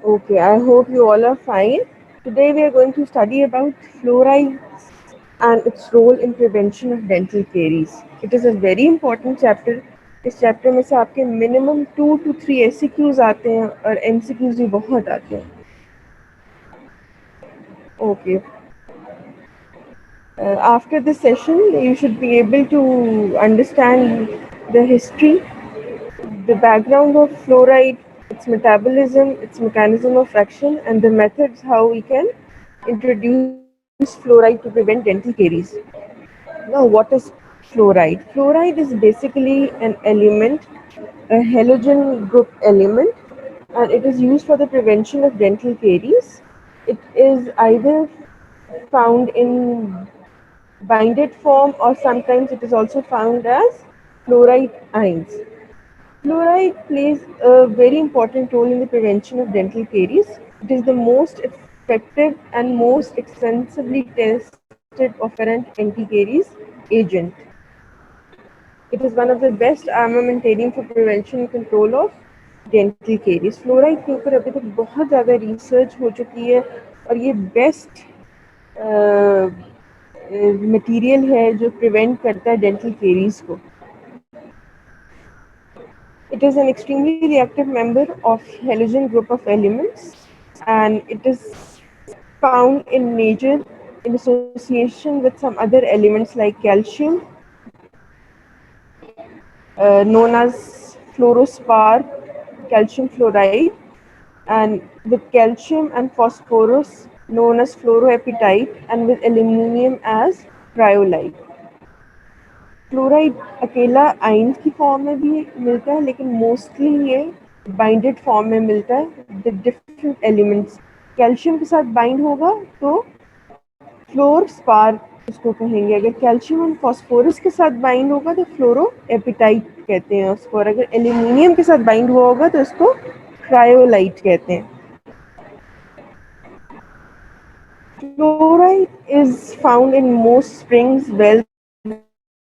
Okay, I hope you all are fine. Today we are going to study about fluoride and its role in prevention of dental caries. It is a very important chapter. इस chapter में से आपके minimum 2 to 3 SCQs आते हैं और MCQs भी बहुत आते हैं. Okay. After this session, you should be able to understand the history, the background of fluoride, its metabolism, its mechanism of action, and the methods how we can introduce fluoride to prevent dental caries. Now, what is fluoride? Fluoride is basically an element, a halogen group element, and it is used for the prevention of dental caries. It is either found in binded form or sometimes it is also found as fluoride ions. Fluoride plays a very important role in the prevention of dental caries. It is the most effective and most extensively tested operant anti-caries agent. It is one of the best armamentarium for prevention and control of dental caries. Fluoride के ऊपर अभी तक बहुत ज़्यादा research हो चुकी है और ये बेस्ट मटेरियल है जो प्रिवेंट करता है डेंटल केरीज को. It is an extremely reactive member of halogen group of elements and it is found in nature in association with some other elements like calcium, known as fluorospar, calcium fluoride, and with calcium and phosphorus known as fluoroapatite, and with aluminium as cryolite. Fluoride अकेला ion की form में भी मिलता है लेकिन mostly ये binded form में मिलता है द डिफरेंट एलिमेंट्स. कैल्शियम के साथ बाइंड होगा तो फ्लोर स्पार उसको कहेंगे. अगर कैल्शियम और फॉस्फोरस के साथ बाइंड होगा तो फ्लोरो एपिटाइट कहते हैं उसको. और अगर एल्यूमिनियम के साथ बाइंड हुआ होगा तो इसको क्रायोलाइट कहते हैं. Fluoride is found in most springs, wells,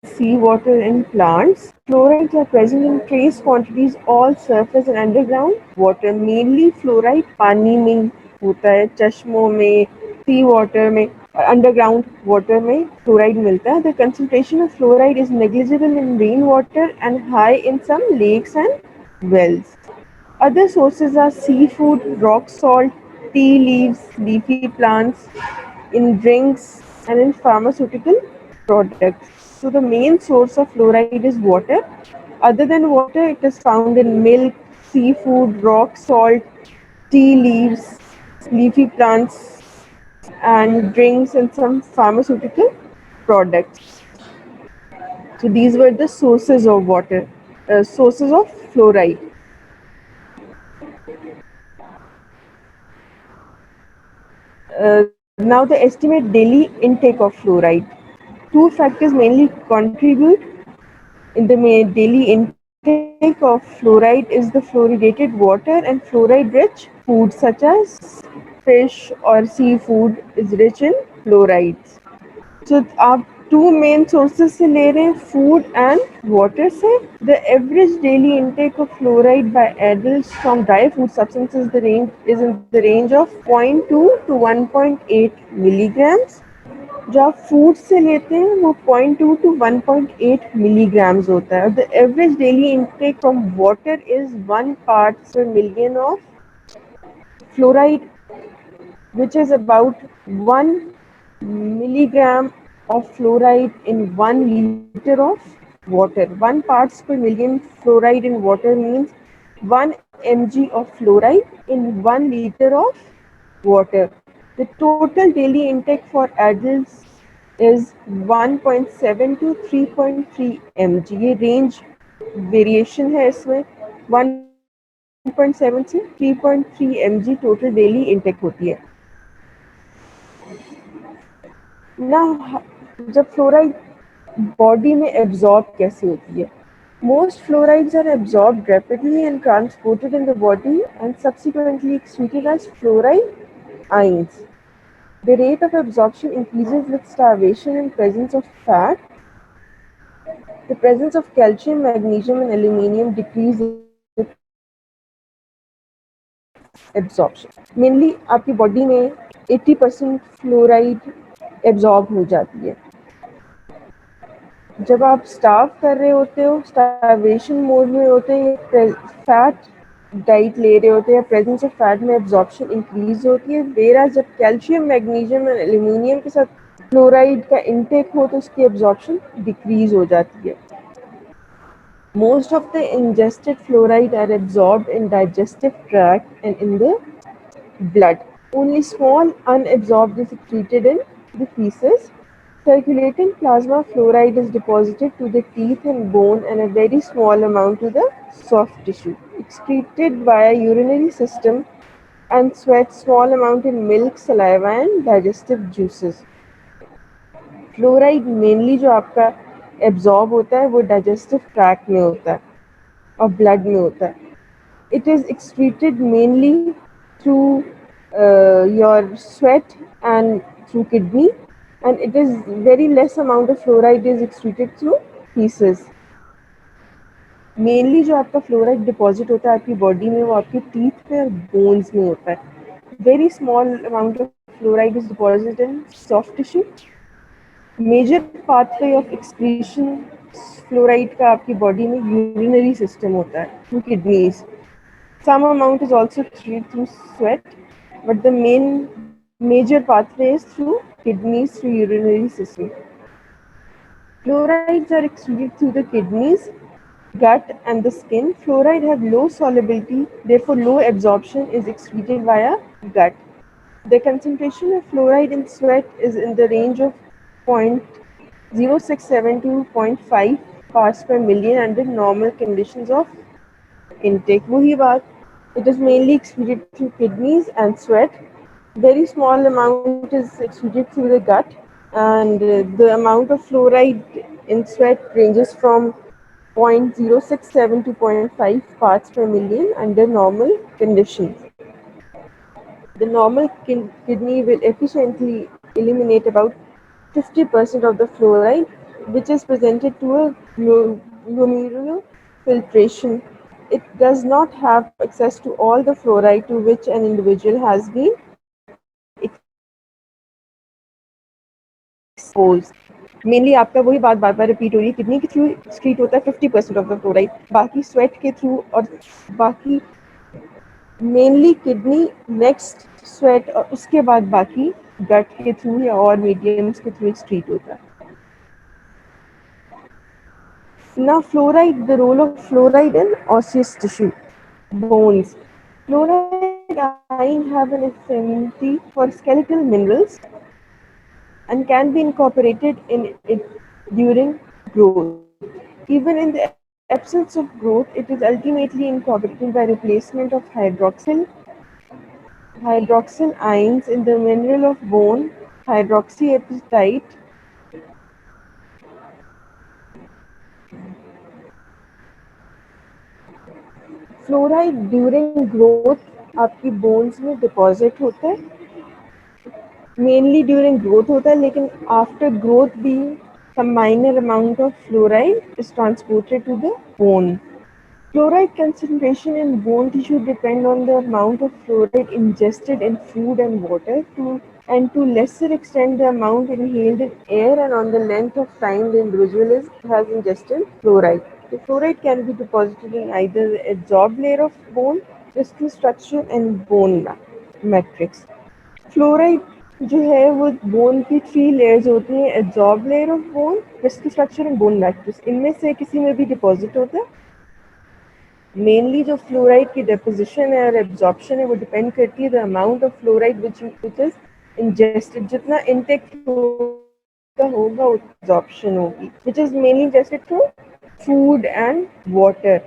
seawater and plants. Fluorides are present in trace quantities all surface and underground water. Mainly fluoride पानी में होता है, चश्मों में, sea water में और underground water में fluoride मिलता है. The concentration of fluoride is negligible in rainwater and high in some lakes and wells. Other sources are seafood, rock salt, tea leaves, leafy plants, in drinks, and in pharmaceutical products. So the main source of fluoride is water. Other than water, it is found in milk, seafood, rock salt, tea leaves, leafy plants, and drinks and some pharmaceutical products. So these were the sources of water, sources of fluoride. Now the estimate daily intake of fluoride. Two factors mainly contribute in the daily intake of fluoride is the fluoridated water and fluoride-rich foods such as fish or seafood is rich in fluorides. So आप two main sources से ले रहे हैं food and water से. The average daily intake of fluoride by adults from dry food substances the range is in the range of 0.2 to 1.8 milligrams. जो आप food से लेते हैं वो 0.2 to 1.8 milligrams होता है. The average daily intake from water is 1 parts per million of fluoride, which is about 1 milligram of fluoride in 1 liter of water. 1 parts per million fluoride in water means 1 mg of fluoride in 1 liter of water. The total daily intake for adults is 1.7 to 3.3 mg. ये range variation है इसमें. 1.7 से 3.3 mg total daily intake होती है. ना जब fluoride body में absorb कैसे होती है. Most fluorides are absorbed rapidly and transported in the body and subsequently excreted as fluoride ions. The rate of absorption increases with starvation and presence of fat. The presence of calcium, magnesium, and aluminium decrease with age. Absorption mainly आपकी body में 80% fluoride absorb हो जाती है। जब आप starve कर रहे होते हो, स्टार्वेशन मोड में होते हैं, फैट डाइट ले रहे होते हैं, प्रेजेंस ऑफ फैट में एब्जॉर्प्शन इंक्रीज होती है। वेरा जब कैल्शियम, मैग्नीशियम और एल्यूमिनियम के साथ फ्लोराइड का इंटेक हो तो उसकी एब्जॉर्प्शन डिक्रीज हो जाती है। Most of the ingested fluoride are absorbed in digestive tract and in the blood. Only small unabsorbed is secreted in the feces. Circulating plasma fluoride is deposited to the teeth and bone and a very small amount to the soft tissue. Excreted via urinary system and sweat small amount in milk, saliva and digestive juices. Fluoride mainly जो आपका absorb होता है वो digestive tract में होता है और blood में होता है. It is excreted mainly through your sweat and through kidney, and it is very less amount of fluoride is excreted through feces. Mainly जो आपका फ्लोराइड डिपॉजिट होता है आपकी बॉडी में वो आपके टीथ में और बोन्स में होता है. Very small amount of fluoride is deposited in soft tissue. Major pathway of excretion fluoride का आपकी बॉडी में यूरिनरी सिस्टम होता है through kidneys. Some amount is also excreted through sweat, but the main major pathway is through kidneys, through urinary system. Fluorides are excreted through the kidneys, gut and the skin. Fluoride have low solubility, therefore low absorption is excreted via gut. The concentration of fluoride in sweat is in the range of 0.067 to zero point 0.5 parts per million under normal conditions of intake. वही बात, it is mainly excreted through kidneys and sweat. Very small amount is excreted through the gut, and the amount of fluoride in sweat ranges from 0.067 to zero point 0.5 parts per million under normal conditions. The normal kidney will efficiently eliminate about 50% of the fluoride, which is presented to a glomerular filtration. It does not have access to all the fluoride to which an individual has been exposed. Mainly आपका वही बात बार बार repeat हो रही है, kidney के through excrete होता है 50% of the fluoride, बाकी स्वेट के थ्रू और बाकी मेनली किडनी, नेक्स्ट स्वेट और उसके बाद बाकी गट के थ्रू या और मीडियम्स के थ्रू एक्सक्रीट होता है. Now fluoride, the role of fluoride in osseous tissue, bones. Fluoride ion have an affinity for skeletal minerals and can be incorporated in it during growth. Even in the absence of growth, it is ultimately incorporated by replacement of hydroxyl ions in the mineral of bone, hydroxyapatite. Fluoride during growth आपकी bones में deposit होता है, mainly during growth होता है, लेकिन after growth भी some minor amount of fluoride is transported to the bone. Fluoride concentration in bone tissue depend on the amount of fluoride ingested in food and water, and to lesser extent the amount inhaled in air, and on the length of time the individual has ingested fluoride. The fluoride can be deposited in either the adsorbed layer of bone, crystal structure and bone matrix. Fluoride जो है वो bone की 3 layers होती हैं, absorb layer of bone, crystal structure and bone matrix. इनमें से किसी में भी डिपॉजिट होता है. मेनली जो फ्लोराइड की डिपोजिशन है और एब्जॉर्प्शन है वो डिपेंड करती है the amount of fluoride which is ingested. जितना इनटेक होगा एब्जॉर्प्शन होगी, which is mainly ingested through food and water.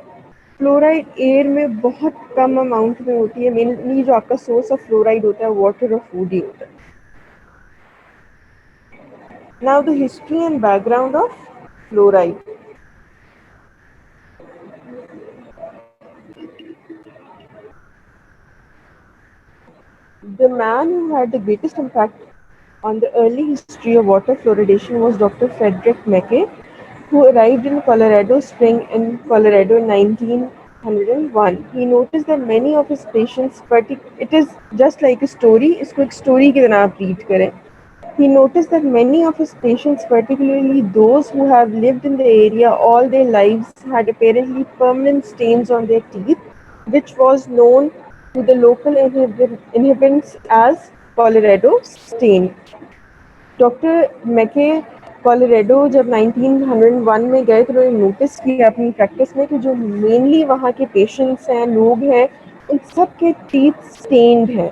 Fluoride air में बहुत कम अमाउंट में होती है. मेनली जो आपका सोर्स ऑफ फ्लोराइड होता है वाटर और फूड ही होता है. Now the history and background of fluoride. The man who had the greatest impact on the early history of water fluoridation was Dr. Frederick Mackay, who arrived in Colorado Spring in Colorado in 19 1901, he noticed that many of his patients, it is just like a story, इसको एक story की तरह आप read करें. He noticed that many of his patients, particularly those who have lived in the area all their lives, had apparently permanent stains on their teeth, which was known to the local inhabitants as Colorado stain. Doctor मैके Colorado जब 1901 में गए तो उन्होंने notice किया अपनी practice में कि जो मेनली वहाँ के पेशेंट्स हैं, लोग हैं, उन सब के टीथ स्टेन्ड हैं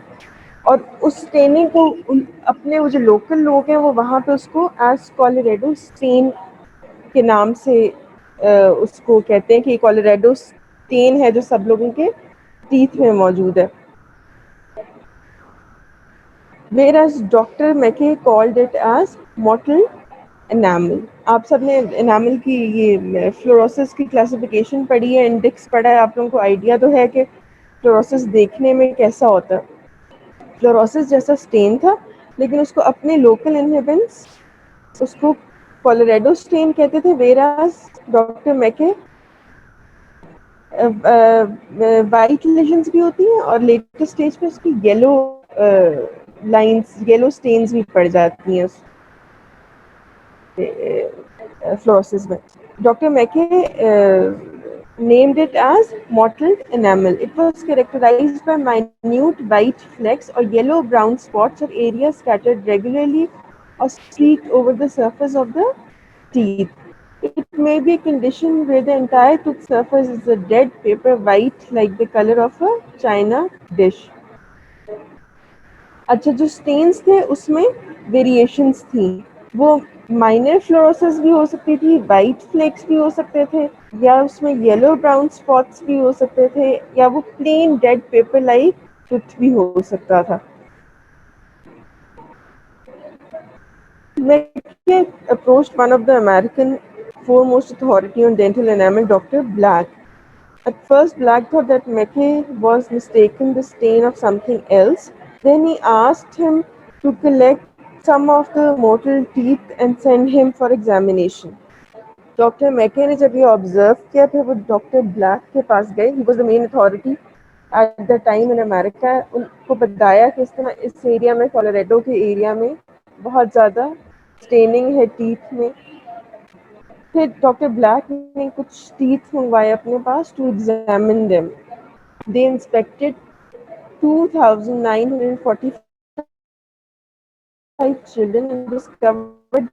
और उस स्टेनिंग को अपने वो जो लोकल लोग हैं वो वहाँ पे उसको एज कोलोराडो स्टेन के नाम से उसको कहते हैं कि कोलोराडो स्टेन है जो सब लोगों के टीथ में मौजूद है. Whereas Dr. Mackay called it as mottled enamel. आप सबने enamel की ये फ्लोरोसिस की क्लासिफिकेशन पढ़ी है, इंडेक्स पढ़ा है, आप लोगों को आइडिया तो है कि फ्लोरोसिस देखने में कैसा होता है. फ्लोरोसिस जैसा स्टेन था, लेकिन उसको अपने लोकल इनहेबिटेंट्स उसको कोलोराडो स्टेन कहते थे. वेराज डॉक्टर मैके वाइट लेजन्स भी होती हैं और लेटेस्ट स्टेज पे उसकी येलो लाइंस, येलो स्टेन्स भी पड़ जाती हैं फ्लोरोसिस में. डॉक्टर मैके named it as mottled enamel. It was characterized by minute white flecks or yellow-brown spots or areas scattered regularly or streaked over the surface of the teeth. It may be a condition where the entire tooth surface is a dead paper white like the color of a china dish. अच्छा, जो stains थे उसमें variations थी. वो minor fluorosis भी हो सकती थी, वाइट फ्लेक्स भी हो सकते थे, या उसमें येलो ब्राउन स्पॉट्स भी हो सकते थे, या वो plain dead paper like tooth भी हो सकता था. Mackay approached one of the American foremost authority on dental enamel, Dr. Black. At first, Black thought that Mackay was mistaken the stain of something else. Then he asked him to collect some of the mottled teeth and send him for examination. Doctor मैके ने जब ये observe किया फिर वो doctor black के पास गए. He was the main authority at the time in America. उनको बताया कि इस तरह इस एरिया में, कोलोराडो के एरिया में बहुत ज़्यादा स्टेनिंग है टीथ में. फिर डॉक्टर ब्लैक ने कुछ टीथ मंगवाए अपने पास to examine them. They inspected 2,945 children and discovered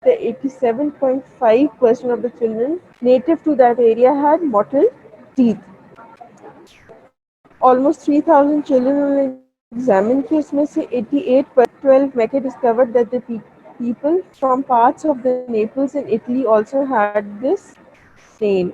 that 87.5% of the children native to that area had mottled teeth. Almost 3,000 children were examined किए, उसमें से 88%. Mackay discovered that the people from parts of the Naples in Italy also had this stain.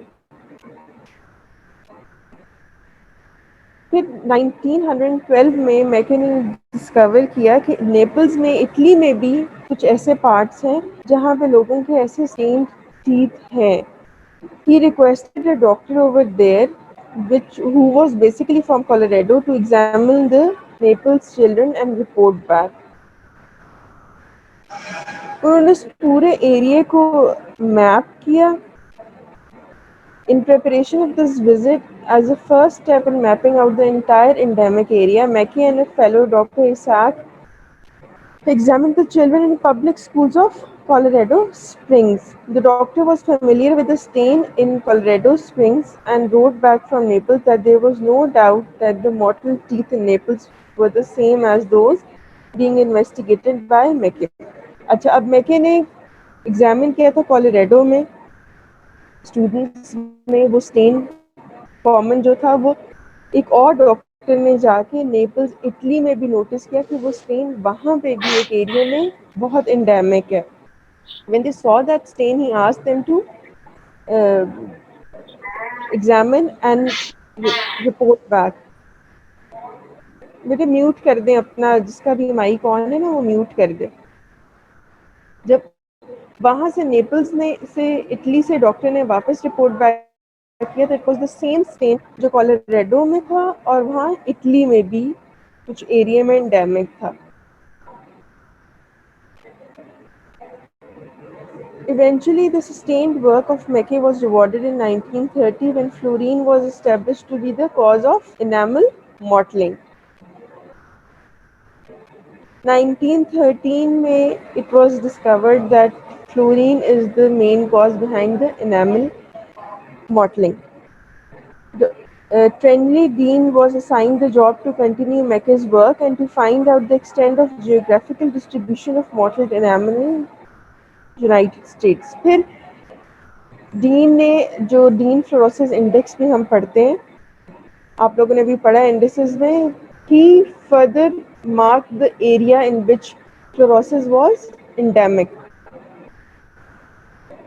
फिर 1912 में मैके ने discover किया कि Naples में, इटली में भी कुछ ऐसे पार्ट्स हैं जहाँ पे लोगों के ऐसे स्टेन्ड टीथ हैं. He requested a doctor over there, who was basically from Colorado, to examine the Naples children and report back. उन्होंने इस पूरे एरिया को मैप किया. In preparation of this visit, as a first step in mapping out the entire endemic area, Mackay and a fellow Dr. Isaac examined the children in public schools of Colorado Springs. The doctor was familiar with the stain in Colorado Springs and wrote back from Naples that there was no doubt that the mottled teeth in Naples were the same as those being investigated by Mackay. अच्छा, अब मैके ने examine किया था Colorado में students में वो stand common जो था, वो एक और डॉक्टर ने जाके नेपल्स इटली में भी नोटिस किया कि वो स्टेन वहाँ पे भी एक एरिया में बहुत एंडेमिक है. When they saw that stain, he asked them to examine and report back. बेटे म्यूट कर दें अपना, जिसका भी माइक ऑन है ना वो म्यूट कर दे. जब वहाँ से नेपल्स में से इटली से डॉक्टर ने वापस रिपोर्ट बैक किया तो it was the same stain जो कोलोराडो में था और वहाँ इटली में भी कुछ एरिया में एंडेमिक था. Eventually, the sustained work of Mackay was rewarded in 1930 when fluorine was established to be the cause of enamel mottling. 1913 में it was discovered that fluorine is the main cause behind the enamel mottling. Trenley Dean was assigned the job to continue Mackay's work and to find out the extent of geographical distribution of mottled enamel in United states. फिर dean ने जो dean fluorosis index में हम पढ़ते हैं, आप लोगों ने भी पढ़ा इंडिसेस में, he further mark the area in which fluorosis was endemic.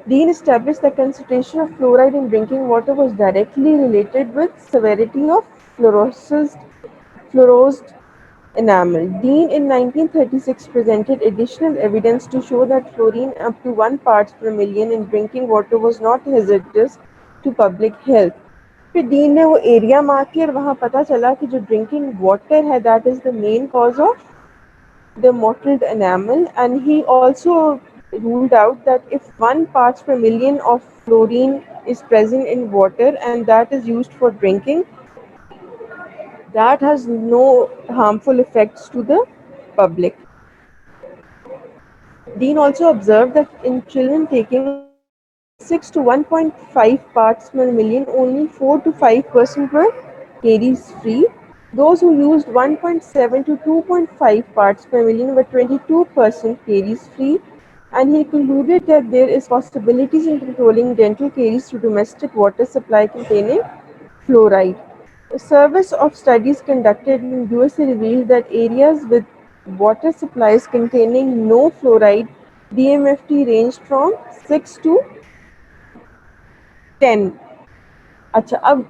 Dean established that concentration of fluoride in drinking water was directly related with severity of fluorosed enamel. Dean in 1936 presented additional evidence to show that fluorine up to 1 parts per million in drinking water was not hazardous to public health. फिर dean ने वो area mark किया और वहाँ पता चला कि जो ड्रिंकिंग वाटर है that is the main cause of the mottled enamel, and he also ruled out that if 1 parts per million of fluorine is present in water and that is used for drinking, that has no harmful effects to the public. Dean also observed that in children taking 6 to 1.5 parts per million, only 4 to 5% were caries free. Those who used 1.7 to 2.5 parts per million were 22% caries free, and he concluded that there is possibilities in controlling dental caries through domestic water supply containing fluoride. A service of studies conducted in USA revealed that areas with water supplies containing no fluoride DMFT ranged from 6 to 10. अच्छा, अब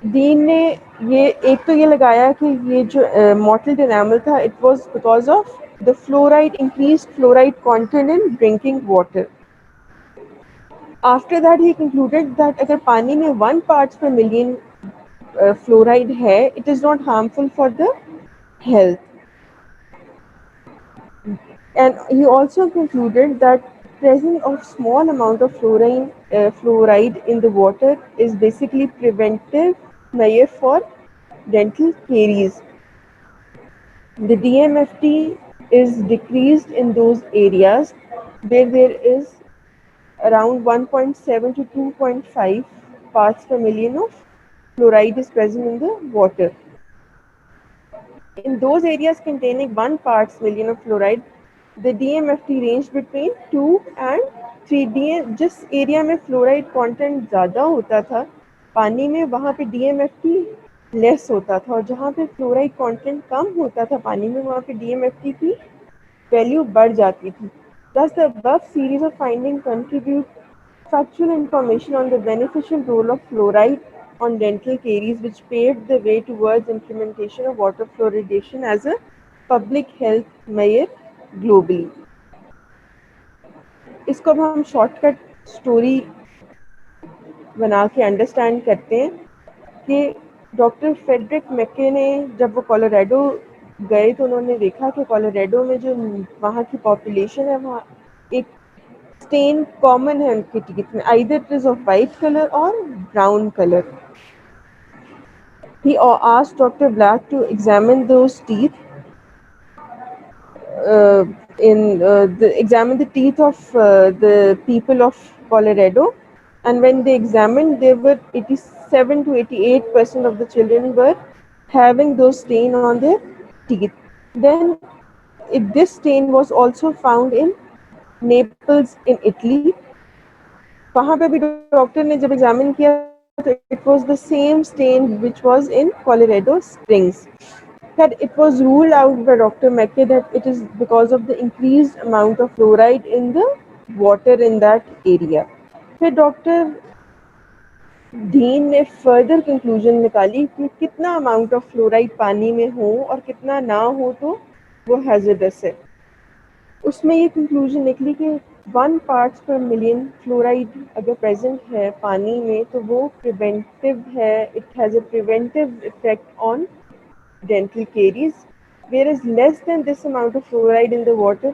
dean ने ये एक तो ये लगाया कि ये जो मॉटल्ड एनामल था it was because of the fluoride increased fluoride content in drinking water. After that he concluded that अगर पानी में 1 पार्ट्स पर मिलियन fluoride है, it is not harmful for the health. And he also concluded that presence of small amount of fluoride in the water is basically preventive measure for dental caries. The DMFT is decreased in those areas where there is around 1.7 to 2.5 parts per million of fluoride is present in the water. In those areas containing 1 parts million of fluoride, the DMFT range between 2 and 3. जिस area में fluoride content ज़्यादा होता था पानी में, वहाँ पे DMFT less होता था, और जहाँ पे फ्लोराइड कंटेंट कम होता था पानी में, वहाँ पे DMFT की वैल्यू बढ़ जाती थी. Thus, the above series of findings contribute factual information on the beneficial role of fluoride on dental caries, which paved the way towards implementation of water fluoridation as a public health measure globally. इसको अब हम shortcut story बना के understand करते हैं कि doctor Frederick मैके ने जब वो कोलोराडो गए तो उन्होंने देखा कि कोलोराडो में जो वहाँ की पॉपुलेशन है, वहाँ एक स्टेन कॉमन है उनके टीथ में, either it is of white colour और brown colour. He asked Dr. Black to examine those teeth, examine the teeth of the people of Colorado, and when they examined, there were 87 to 88% of the children were having those stain on their teeth. Then this stain was also found in Naples in Italy. वहाँ पे भी doctor ने जब examine किया तो it was the same stain which was in Colorado Springs. That it was ruled out by Dr. Mackay that it is because of the increased amount of fluoride in the water in that area. फिर doctor dean ने further conclusion निकाली कि कितना amount of fluoride पानी में हो और कितना ना हो तो वो हैजर्डस है. उसमें ये कंक्लूजन निकली कि 1 पार्ट्स पर मिलियन फ्लोराइड अगर प्रेजेंट है पानी में तो वो प्रिवेंटिव है, it has a preventive effect on dental caries, whereas less than this amount of fluoride in the water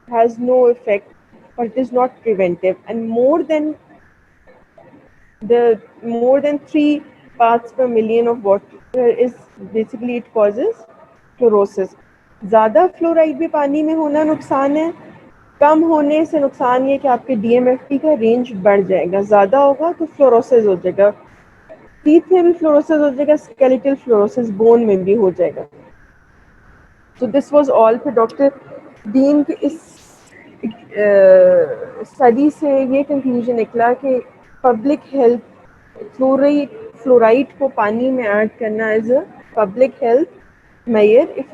has no effect but it is not preventive. And more than 3 parts per million of water is basically it causes fluorosis. ज़्यादा fluoride भी पानी में होना नुकसान है. कम होने से नुकसान ये कि आपके डीएमएफटी का रेंज बढ़ जाएगा. ज़्यादा होगा तो फ्लोरोसिस हो जाएगा. टीथ में भी फ्लोरोसिस हो जाएगा, स्केलेटल फ्लोरोसिस बोन में भी हो जाएगा. तो दिस वाज ऑल. फिर डॉक्टर डीन के इस स्टडी से ये कंक्लूजन निकला कि पब्लिक हेल्थ फ्लोराइड को पानी में ऐड करना as a public health measure. If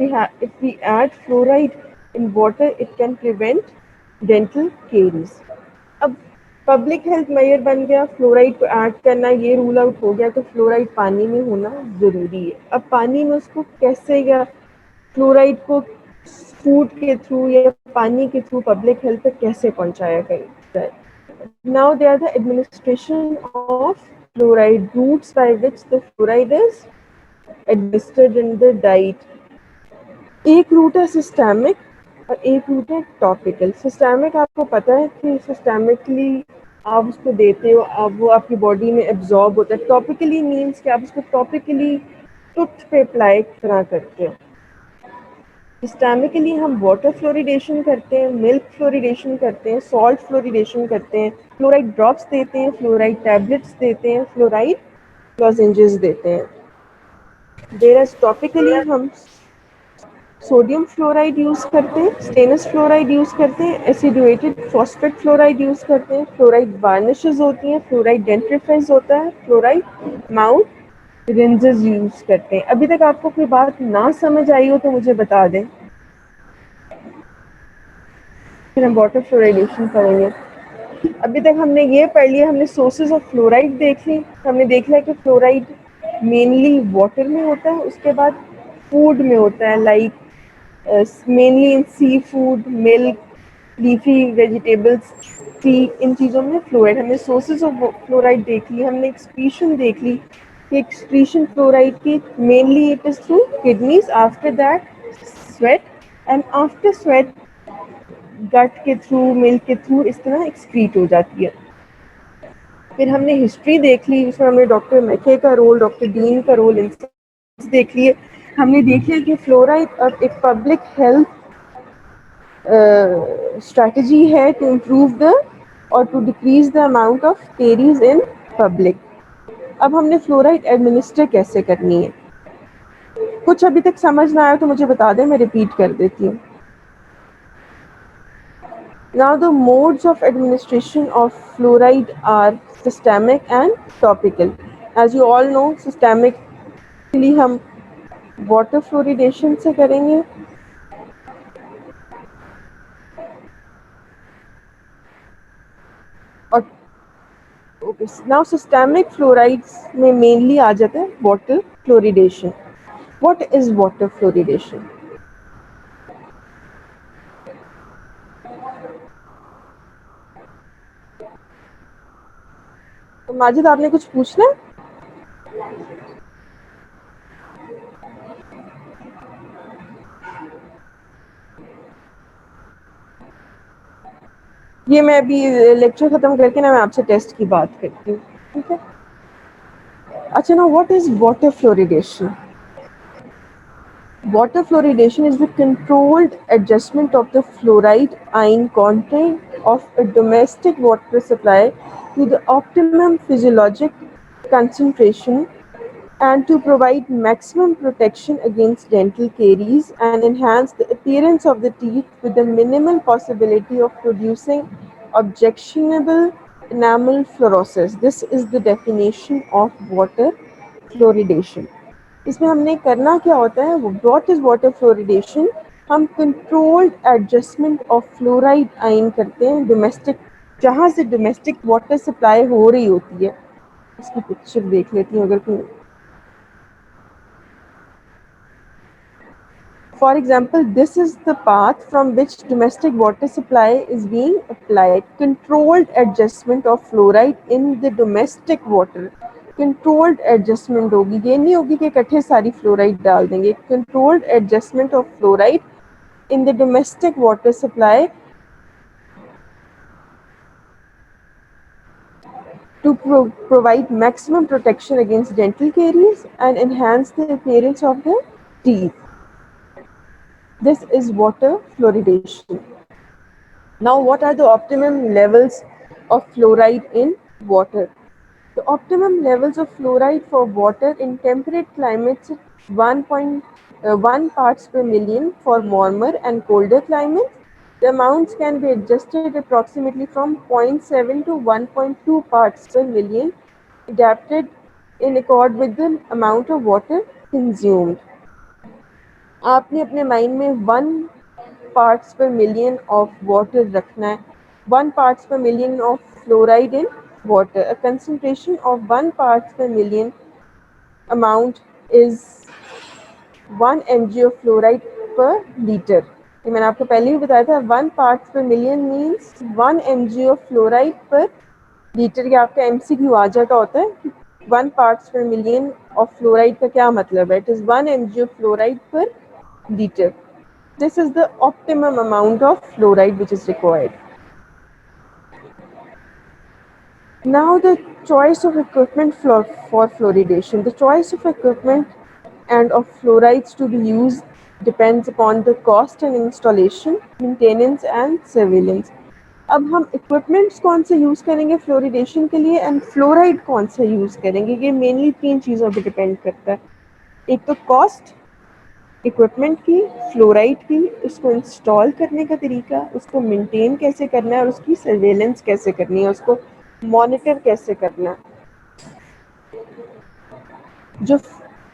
we add fluoride in water, it can prevent dental caries. अब पब्लिक हेल्थ मेजर बन गया, फ्लोराइड को ऐड करना ये रूल आउट हो गया, तो फ्लोराइड पानी में होना ज़रूरी है. अब पानी में उसको कैसे, या फ्लोराइड को फूड के थ्रू या पानी के थ्रू पब्लिक हेल्थ तक कैसे पहुंचाया जाए. Now they are the administration of fluoride, routes by which the fluoride is administered in the diet. एक रूट है सिस्टेमिक और एक रूट है टॉपिकल. सिस्टेमिक आपको पता है कि सिस्टेमिकली आप उसको देते हो, अब वो आपकी बॉडी में एब्जॉर्ब होता है. टॉपिकली मीन्स कि आप उसको टॉपिकली टूथ पे अप्लाई करा करते हो. सिस्टेमिकली हम वाटर फ्लोरिडेशन करते हैं, मिल्क फ्लोरिडेशन करते हैं, सॉल्ट फ्लोरिडेशन करते हैं, फ्लोराइड ड्रॉप्स देते हैं, फ्लोराइड टैबलेट्स देते हैं, फ्लोराइड लॉजेंजेस देते हैं. देयर टॉपिकली हम सोडियम फ्लोराइड यूज़ करते हैं, स्टेनस फ्लोराइड यूज़ करते हैं, एसिडुएटेड फॉस्फेट फ्लोराइड यूज़ करते हैं, फ्लोराइड वार्निशेस होती हैं, फ्लोराइड डेंटिफाइज होता है, फ्लोराइड माउथ रिंजेस यूज़ करते हैं. अभी तक आपको कोई बात ना समझ आई हो तो मुझे बता दें, फिर हम वाटर फ्लोराइडेशन करेंगे. अभी तक हमने ये पढ़ लिया, हमने सोर्सेज ऑफ फ्लोराइड देख ली. हमने देख लिया कि फ्लोराइड मेनली वाटर में होता है, उसके बाद फूड में होता है, like mainly in seafood, milk, leafy vegetables, tea, इन चीज़ों में फ्लोराइड. हमने सोर्सेज ऑफ फ्लोराइड देख ली. हमने एक्सक्रीशन देख ली कि एक्सक्रीशन फ्लोराइड की mainly it is through kidneys, after that sweat, and after sweat gut के थ्रू, मिल्क के थ्रू इस तरह एक्सक्रीट हो जाती है. फिर हमने हिस्ट्री देख ली, उसमें हमने डॉक्टर मैके का रोल, डॉक्टर डीन का रोल इन देख लिए. हमने देख लिया कि फ्लोराइड अब एक पब्लिक हेल्थ स्ट्रैटेजी है टू इम्प्रूव द और to decrease the amount of caries in public. अब हमने फ्लोराइड एडमिनिस्टर कैसे करनी है. कुछ अभी तक समझ ना आया तो मुझे बता दें, मैं रिपीट कर देती हूँ. Now the modes of administration of fluoride are systemic and topical. As you all know, systemically हम water fluoridation से करेंगे, और okay, now systemic fluorides में mainly आ जाता है water fluoridation. What is water fluoridation? तो माजिद आपने कुछ पूछना है? ये मैं अभी लेक्चर ख़त्म करके ना मैं आपसे टेस्ट की बात करती हूँ, ठीक है? अच्छा, ना what is water fluoridation? Water fluoridation is the controlled adjustment of the fluoride ion content of a domestic water supply to the optimum physiologic concentration and to provide maximum protection against dental caries and enhance the appearance of the teeth with the minimal possibility of producing objectionable enamel fluorosis. This is the definition of water fluoridation. इसमें हमने करना क्या होता है, what is water fluoridation? हम controlled adjustment of fluoride ion करते हैं domestic, जहाँ से डोमेस्टिक वाटर सप्लाई हो रही होती है. इसकी पिक्चर देख लेती हूँ अगर कोई. For example, this is the path from which domestic water supply is being applied. Controlled adjustment of fluoride in the domestic water. Controlled adjustment होगी, ये नहीं होगी कि इकट्ठे सारी फ्लोराइड डाल देंगे. Controlled adjustment of fluoride in the domestic water supply provide maximum protection against dental caries and enhance the appearance of the teeth. This is water fluoridation. Now, what are the optimum levels of fluoride in water? The optimum levels of fluoride for water in temperate climates 1.1 parts per million for warmer and colder climates. The amounts can be adjusted approximately from zero point 0.7 to 1.2 parts per million, adapted in accord with the amount of water consumed. आपने अपने mind में 1 parts per million of water रखना है. 1 parts per million of fluoride in water. A concentration of 1 parts per million amount is 1 mg of fluoride per liter. ये मैंने आपको पहले ही बताया था. 1 parts per million means 1 mg of fluoride per liter. ये आपका MCQ आ जाता होता है कि 1 parts per million of fluoride का क्या मतलब है. It is 1 mg of fluoride per liter. This is the optimum amount of fluoride which is required. Now the choice of equipment for fluoridation. The choice of equipment and of fluorides to be used depends upon the cost and installation, maintenance and surveillance. अब हम equipments कौन से use करेंगे fluoridation के लिए and fluoride कौन सा use करेंगे, ये mainly 3 चीज़ों पे depend करता है. एक तो cost, इक्विपमेंट की, फ्लोराइड की, उसको इंस्टॉल करने का तरीका, उसको मेंटेन कैसे करना है और उसकी सर्वेलेंस कैसे करनी है, उसको मॉनिटर कैसे करना है. जो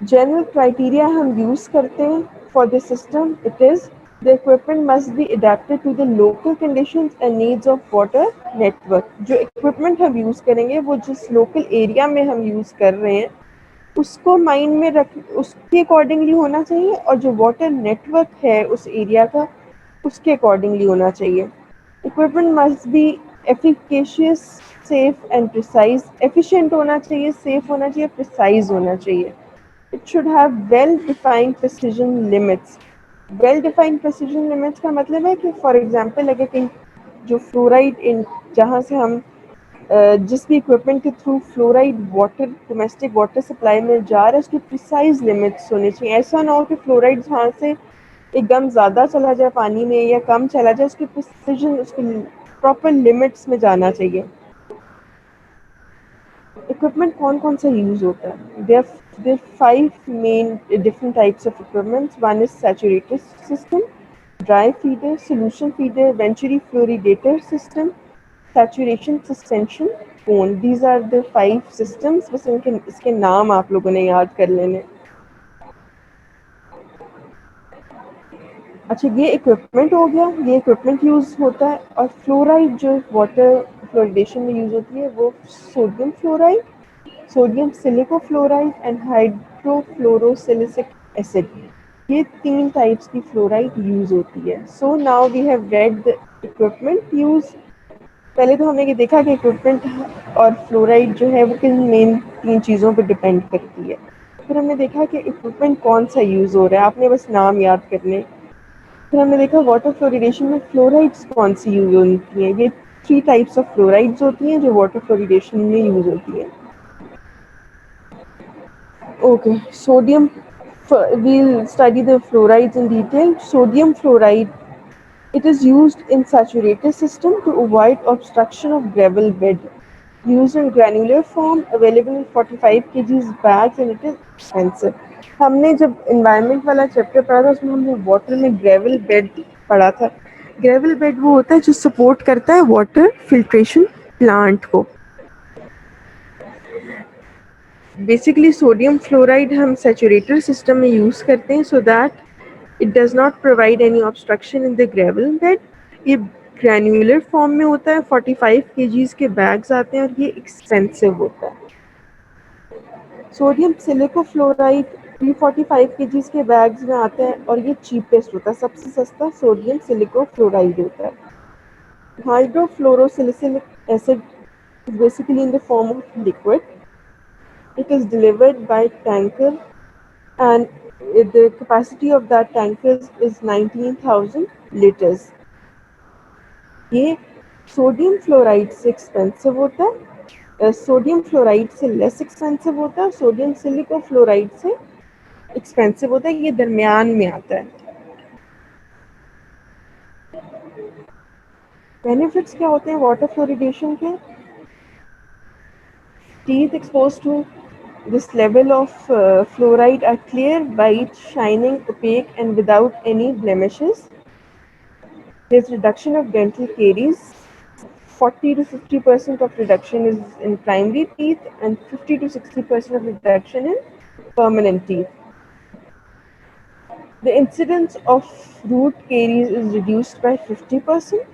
जनरल क्राइटेरिया हम यूज़ करते हैं for this system, it is the equipment must be adapted to the local conditions and needs of water network. जो इक्विपमेंट हम यूज़ करेंगे वो जिस लोकल एरिया में हम यूज़ कर रहे हैं उसको माइंड में रख, उसके अकॉर्डिंगली होना चाहिए और जो वाटर नेटवर्क है उस एरिया का उसके अकॉर्डिंगली होना चाहिए. Equipment must B efficacious, safe and precise. Efficient होना चाहिए, सेफ होना चाहिए, प्रिसाइज होना चाहिए. It should have well defined precision limits. Well defined precision limits का मतलब है कि फॉर एग्जांपल अगर कहीं जो फ्लोराइड इन जहाँ से हम जिस भी इक्विपमेंट के through fluoride water domestic water supply में जा रहा है उसकी प्रिसाइज लिमिट्स होनी चाहिए. ऐसा ना हो कि फ्लोराइड जहाँ से एकदम ज़्यादा चला जाए पानी में या कम चला जाए, उसकी प्रिसीजन उसकी प्रॉपर लिमिट्स में जाना चाहिए. इक्विपमेंट कौन कौन सा यूज़ होता है? There 5 main different types of equipments. One is saturated system, dry feeder, solution feeder, venturi fluoridator system, saturation, suspension, cone. These are the 5 systems. बस इनके इसके नाम आप लोगों ने याद कर लेने. अच्छा, ये इक्विपमेंट हो गया, ये इक्विपमेंट यूज़ होता है. और फ्लोराइड जो वाटर फ्लोरिडेशन में यूज़ होती है वो sodium fluoride, sodium silicofluoride and hydrofluorosilicic acid. ये 3 टाइप्स की फ्लोराइड यूज़ होती है. So now we have read the equipment use. पहले तो हमने ये देखा कि इक्विपमेंट और फ्लोराइड जो है वो किन मेन 3 चीज़ों पर डिपेंड करती है. फिर हमने देखा कि इक्विपमेंट कौन सा यूज़ हो रहा है, आपने बस नाम याद करने. फिर हमने देखा वाटर फ्लोरिडेशन में फ्लोराइड्स कौन सी यूज़ होती हैं. ये 3 टाइप्स ऑफ फ्लोराइड्स होती हैं जो वाटर फ्लोरिडेशन में यूज़ होती हैं. Okay, sodium, we'll study the fluorides in detail. Sodium fluoride, it is used in saturated system to avoid obstruction of gravel bed. Used in granular form, available in 45 kg bags and it is expensive. हमने जब environment वाला chapter पढ़ा था उसमें हमने water में gravel bed पढ़ा था. ग्रेवल बेड वो होता है जो सपोर्ट करता है वाटर फिल्ट्रेशन प्लांट को. बेसिकली सोडियम फ्लोराइड हम सैचुरेटेड सिस्टम में यूज़ करते हैं so that it does not provide any obstruction in the gravel bed. ये ग्रैन्युलर फॉर्म में होता है, 45 kgs के बैग्स आते हैं और ये एक्सपेंसिव होता है. सोडियम सिलिकोफ्लोराइड भी 45 kgs के बैग्स में आता है और ये चीपेस्ट होता है, सबसे सस्ता सोडियम सिलिकोफ्लोराइड होता है. हाइड्रोफ्लोरोसिलिसिक acid is basically in the form of liquid. It is delivered by tanker and the capacity of that tankers is 19,000 liters. ये सोडियम फ्लोराइड से एक्सपेंसिव होता है. सोडियम फ्लोराइड से लेस एक्सपेंसिव होता है, सोडियम सिलिका फ्लोराइड से expensive होता है, ये दरमियान में आता है। बेनिफिट्स क्या होते हैं वाटर फ्लोरिडेशन के? Teeth exposed to this level of fluoride are clear, white, shining, opaque, and without any blemishes. There's reduction of dental caries. 40 to 50% of reduction is in primary teeth, and 50 to 60% of reduction in permanent teeth. The incidence of root caries is reduced by 50%.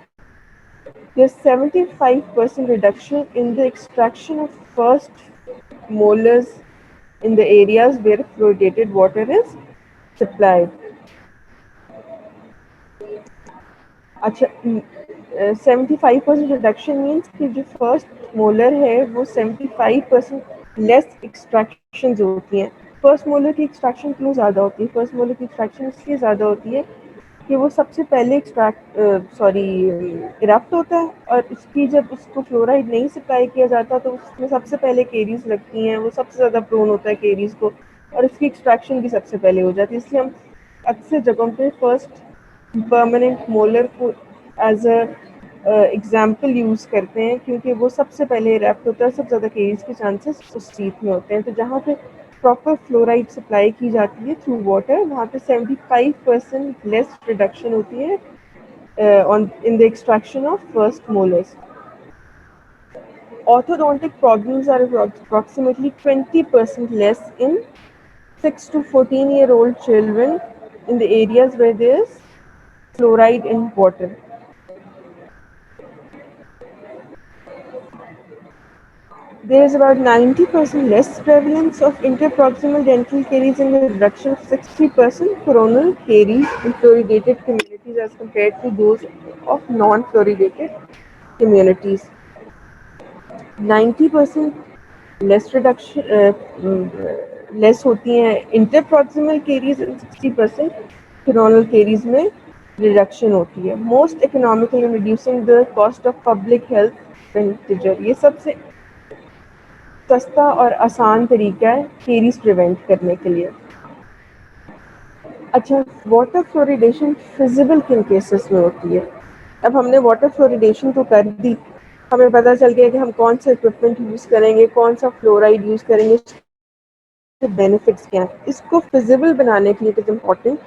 There's 75% reduction in the extraction of first molars in the areas where fluoridated water is supplied. अच्छा, 75% reduction means कि जो first molar है वो 75% less extractions होती हैं। First molar की extraction क्यों ज़्यादा होती है? फर्स्ट मोलर की एक्सट्रैक्शन इसलिए ज़्यादा होती है कि वो सबसे पहले इरप्ट होता है, और उसकी जब उसको फ्लोराइड नहीं सप्लाई किया जाता तो उसमें सबसे पहले केरीज लगती हैं, वो सबसे ज़्यादा प्रोन होता है केरीज को, और उसकी एक्सट्रैक्शन भी सबसे पहले हो जाती है। इसलिए हम अक्सर जगहों पे फर्स्ट परमानेंट मोलर को एज अ एग्जाम्पल यूज़ करते हैं, क्योंकि वो सबसे पहले इरप्ट होता है, सबसे ज़्यादा केरीज के चांसेस उस टीथ में होते हैं। तो जहाँ पे प्रॉपर फ्लोराइड सप्लाई की जाती है थ्रू वाटर, वहाँ पे 75% लेस रिडक्शन होती है on in the extraction of first molars. Orthodontic problems are approximately 20% less in 6 to 14-year-old children in the areas where there is fluoride in water. There is about 90% less prevalence of interproximal dental caries and a reduction of 60% coronal caries in fluoridated communities as compared to those of non-fluoridated communities. 90% less reduction less होती हैं इंटरप्रॉक्सिमल caries, and 60% coronal caries में reduction होती है। Most economical in reducing the cost of public health expenditure, ये सबसे सस्ता और आसान तरीका है केरीज प्रिवेंट करने के लिए। अच्छा, वाटर फ्लोरिडेशन फिजिबल किन केसेस में होती है? अब हमने वाटर फ्लोरिडेशन तो कर दी, हमें पता चल गया कि हम कौन सा इक्विपमेंट यूज़ करेंगे, कौन सा फ्लोराइड यूज़ करेंगे, इसके बेनिफिट्स क्या हैं। इसको फिजिबल बनाने के लिए it is important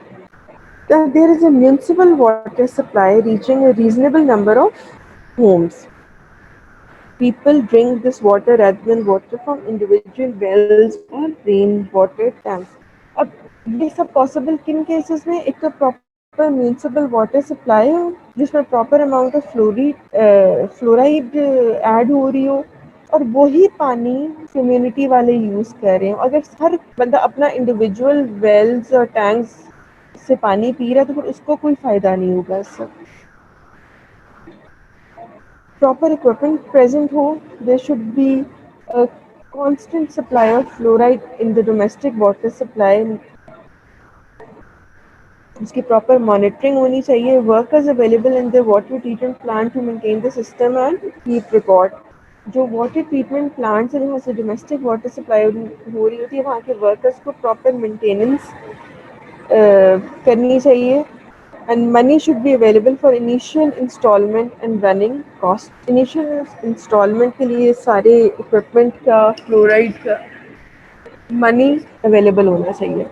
that there is a municipal water supply reaching a reasonable number of homes. People drink this water rather than water from individual wells or rainwater tanks. अब ये सब possible किन cases में? एक तो proper municipal water supply हो जिसमें proper amount of fluoride add हो रही हो, और वही पानी कम्युनिटी वाले यूज़ कर रहे हैं। अगर हर बंदा अपना इंडिविजुअल वेल्स और टैंक्स से पानी पी रहा है तो फिर उसको कोई फ़ायदा नहीं होगा इससे। Proper equipment present हो, there should be a constant supply of fluoride in the domestic water supply, उसकी प्रॉपर मॉनिटरिंग होनी चाहिए। Workers available in the water treatment plant to maintain the system and keep record. जो water treatment plants है जहाँ से domestic water supply हो रही होती है, वहाँ के वर्कर्स को प्रॉपर मेंटेनेंस करनी चाहिए। and money should be available for initial installment and running cost। initial installment के लिए सारे equipment का fluoride का money available होना चाहिए।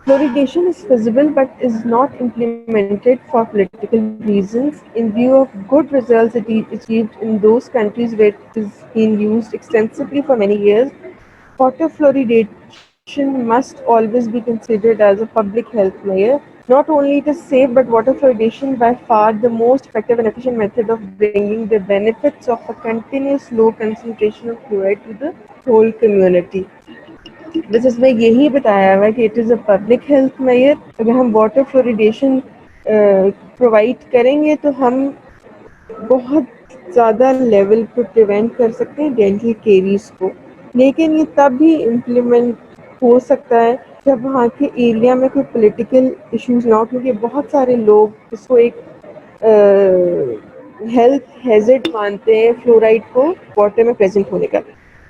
Fluoridation is feasible but is not implemented for political reasons. In view of good results achieved in those countries where it is being used extensively for many years, water fluoridation must always be considered as a public health measure. Not only it is safe, but water fluoridation by far the most effective and efficient method of bringing the benefits of a continuous low concentration of fluoride to the whole community. बस इसमें यही बताया हुआ है कि it is a public health measure. अगर हम water fluoridation provide करेंगे तो हम बहुत ज़्यादा लेवल पे प्रिवेंट कर सकते हैं डेंटल केरीज को। लेकिन ये तब भी इम्प्लीमेंट हो सकता है जब वहाँ के एरिया में कोई पॉलिटिकल इश्यूज ना हो, क्योंकि बहुत सारे लोग इसको एक हेल्थ हैजर्ड मानते हैं फ्लोराइड को वाटर में प्रेजेंट होने का।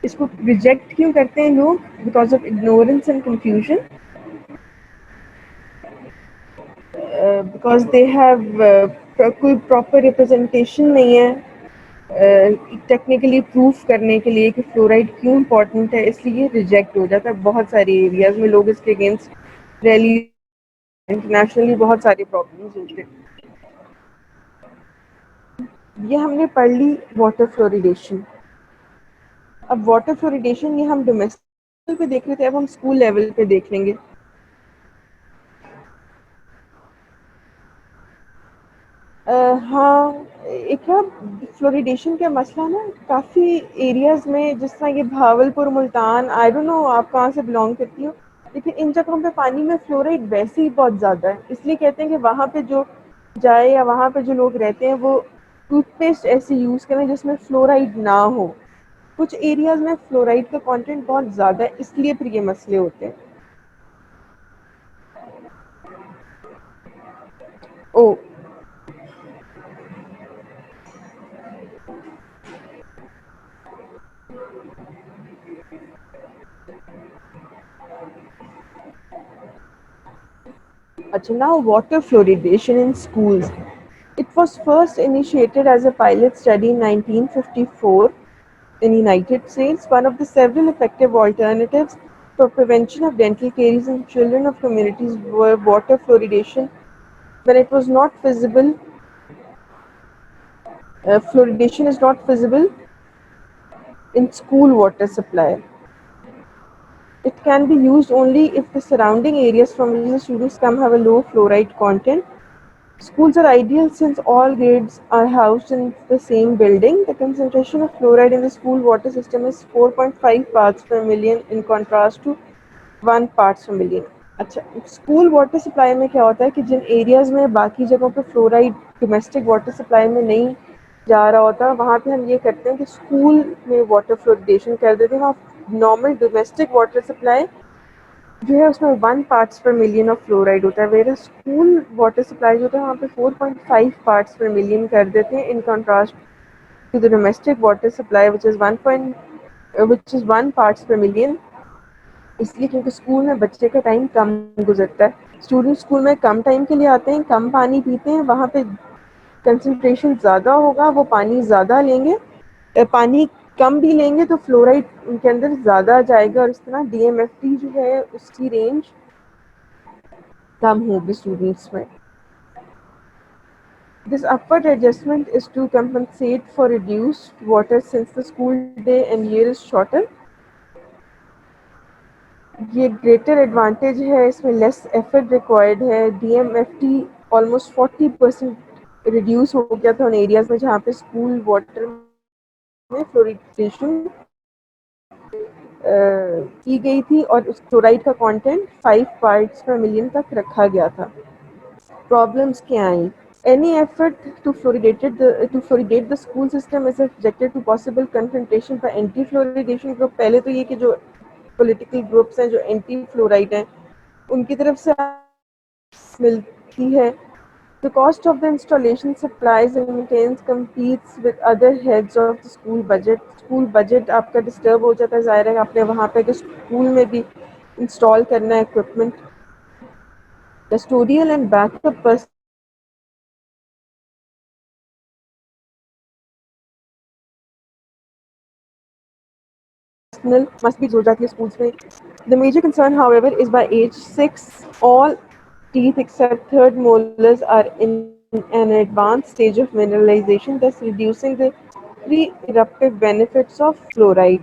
इसको रिजेक्ट क्यों करते हैं लोग? Because of ignorance and confusion, because they have कोई प्रॉपर रिप्रेजेंटेशन नहीं है टेक्निकली प्रूफ करने के लिए कि फ्लोराइड क्यों इम्पोर्टेंट है, इसलिए रिजेक्ट हो जाता है। बहुत सारे एरियाज में लोग इसके अगेंस्ट रैली, इंटरनेशनली बहुत सारी प्रॉब्लम्स होते हैं। ये हमने पढ़ ली वाटर फ्लोरिडेशन। अब वाटर फ्लोरिडेशन ये हम डोमेस्टिक पे देख रहे थे, अब हम स्कूल लेवल पे देख लेंगे। हाँ, एक ना फ्लोरिडेशन का मसला ना काफ़ी एरियाज़ में, जिस तरह ये Bahawalpur, Multan, I don't know आप कहाँ से बिलोंग करती हो, लेकिन इन जगहों पे पानी में फ्लोराइड वैसे ही बहुत ज़्यादा है। इसलिए कहते हैं कि वहाँ पे जो जाए या वहाँ पे जो लोग रहते हैं वो टूथपेस्ट ऐसे यूज़ करें जिसमें फ्लोराइड ना हो। कुछ एरियाज़ में फ्लोराइड का कंटेंट बहुत ज़्यादा है, इसलिए फिर ये मसले होते हैं। ओ, अच्छा, now water fluoridation in schools. It was first initiated as a pilot study in 1954 in United States, one of the several effective alternatives for prevention of dental caries in children of communities were water fluoridation. When it was not feasible, fluoridation is not feasible in school water supply. It can be used only if the surrounding areas from which the students come have a low fluoride content. Schools are ideal since all grades are housed in the same building. The concentration of fluoride in the school water system is 4.5 parts per million in contrast to 1 parts per million. अच्छा, school water supply में क्या होता है कि जिन areas में बाकी जगहों पे फ्लोराइड डोमेस्टिक वाटर सप्लाई में नहीं जा रहा होता, वहाँ पे हम ये करते हैं कि स्कूल में वाटर फ्लोरिडेशन कर देते हैं। वहाँ नॉर्मल डोमेस्टिक वाटर सप्लाई जो है उसमें 1 parts per million of fluoride होता है, वेयर स्कूल वाटर सप्लाई जो होता है वहाँ पे 4.5 पार्ट्स पर मिलियन कर देते हैं, in contrast to the domestic water supply which is 1 parts per million. इसलिए क्योंकि स्कूल में बच्चे का टाइम कम गुजरता है, स्टूडेंट स्कूल में कम टाइम के लिए आते हैं, कम पानी पीते हैं, वहाँ पे कंसंट्रेशन ज़्यादा होगा, वो पानी ज़्यादा लेंगे, पानी कम भी लेंगे तो फ्लोराइड उनके अंदर ज़्यादा जाएगा, और इस तरह डीएमएफटी जो है उसकी रेंज कम होगी स्टूडेंट्स में। This upward adjustment is to compensate for reduced water since the school day and year is shorter. ये ग्रेटर एडवांटेज है, इसमें लेस एफर्ट रिक्वायर्ड है। डीएमएफटी ऑलमोस्ट 40% रिड्यूस हो गया था उन एरियाज में जहाँ पे स्कूल वाटर में फ्लोरिडेशन की गई थी और उस क्लोराइड का कंटेंट 5 पार्ट्स पर मिलियन तक रखा गया था। प्रॉब्लम्स क्या आई? Any effort to fluoridate the school system is subjected to possible confrontation by anti-fluoridation group. पहले तो ये कि जो political groups हैं जो anti fluoride हैं उनकी तरफ से मिलती है। The cost of the installation, supplies and maintenance competes with other heads of the school budget. School budget आपका disturb हो जाता है, ज़ाहिर है आपने वहाँ पे कि स्कूल में भी इंस्टॉल करना है equipment. Custodial and backup must be हो जाती है schools में। The major concern, however, is by age 6, all teeth except third molars are in an advanced stage of mineralization, thus reducing the pre-eruptive benefits of fluoride.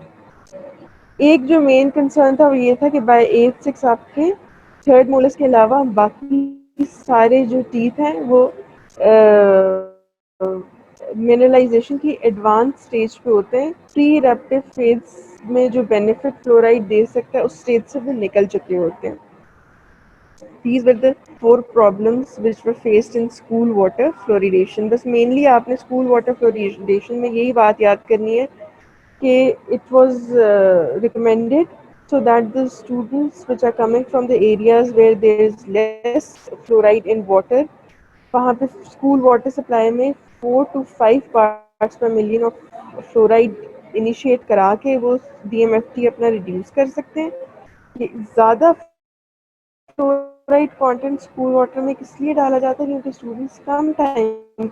एक जो main concern था वो ये था कि बाय एज 6 आपके third molars के अलावा बाकी सारे जो टीथ हैं वो मिनरलाइजेशन की एडवांस स्टेज पे होते हैं। प्री इरप्टिव फेज में जो बेनिफिट फ्लोराइड दे सकता है उस स्टेज से वो निकल चुके होते हैं। These were the 4 problems which were faced in school water fluoridation. बस मेनली आपने स्कूल वाटर फ्लोरिडेशन में यही बात याद करनी है कि it was recommended so that the students which are coming from the areas where there is less fluoride in water, वहाँ पे स्कूल वाटर सप्लाई में 4 to 5 parts per million of fluoride initiate करा के वो DMFT अपना reduce कर सकते हैं। ये ज़्यादा फ्लोराइड कंटेंट स्कूल वाटर में किस लिए डाला जाता है, क्योंकि स्टूडेंट्स कम टाइम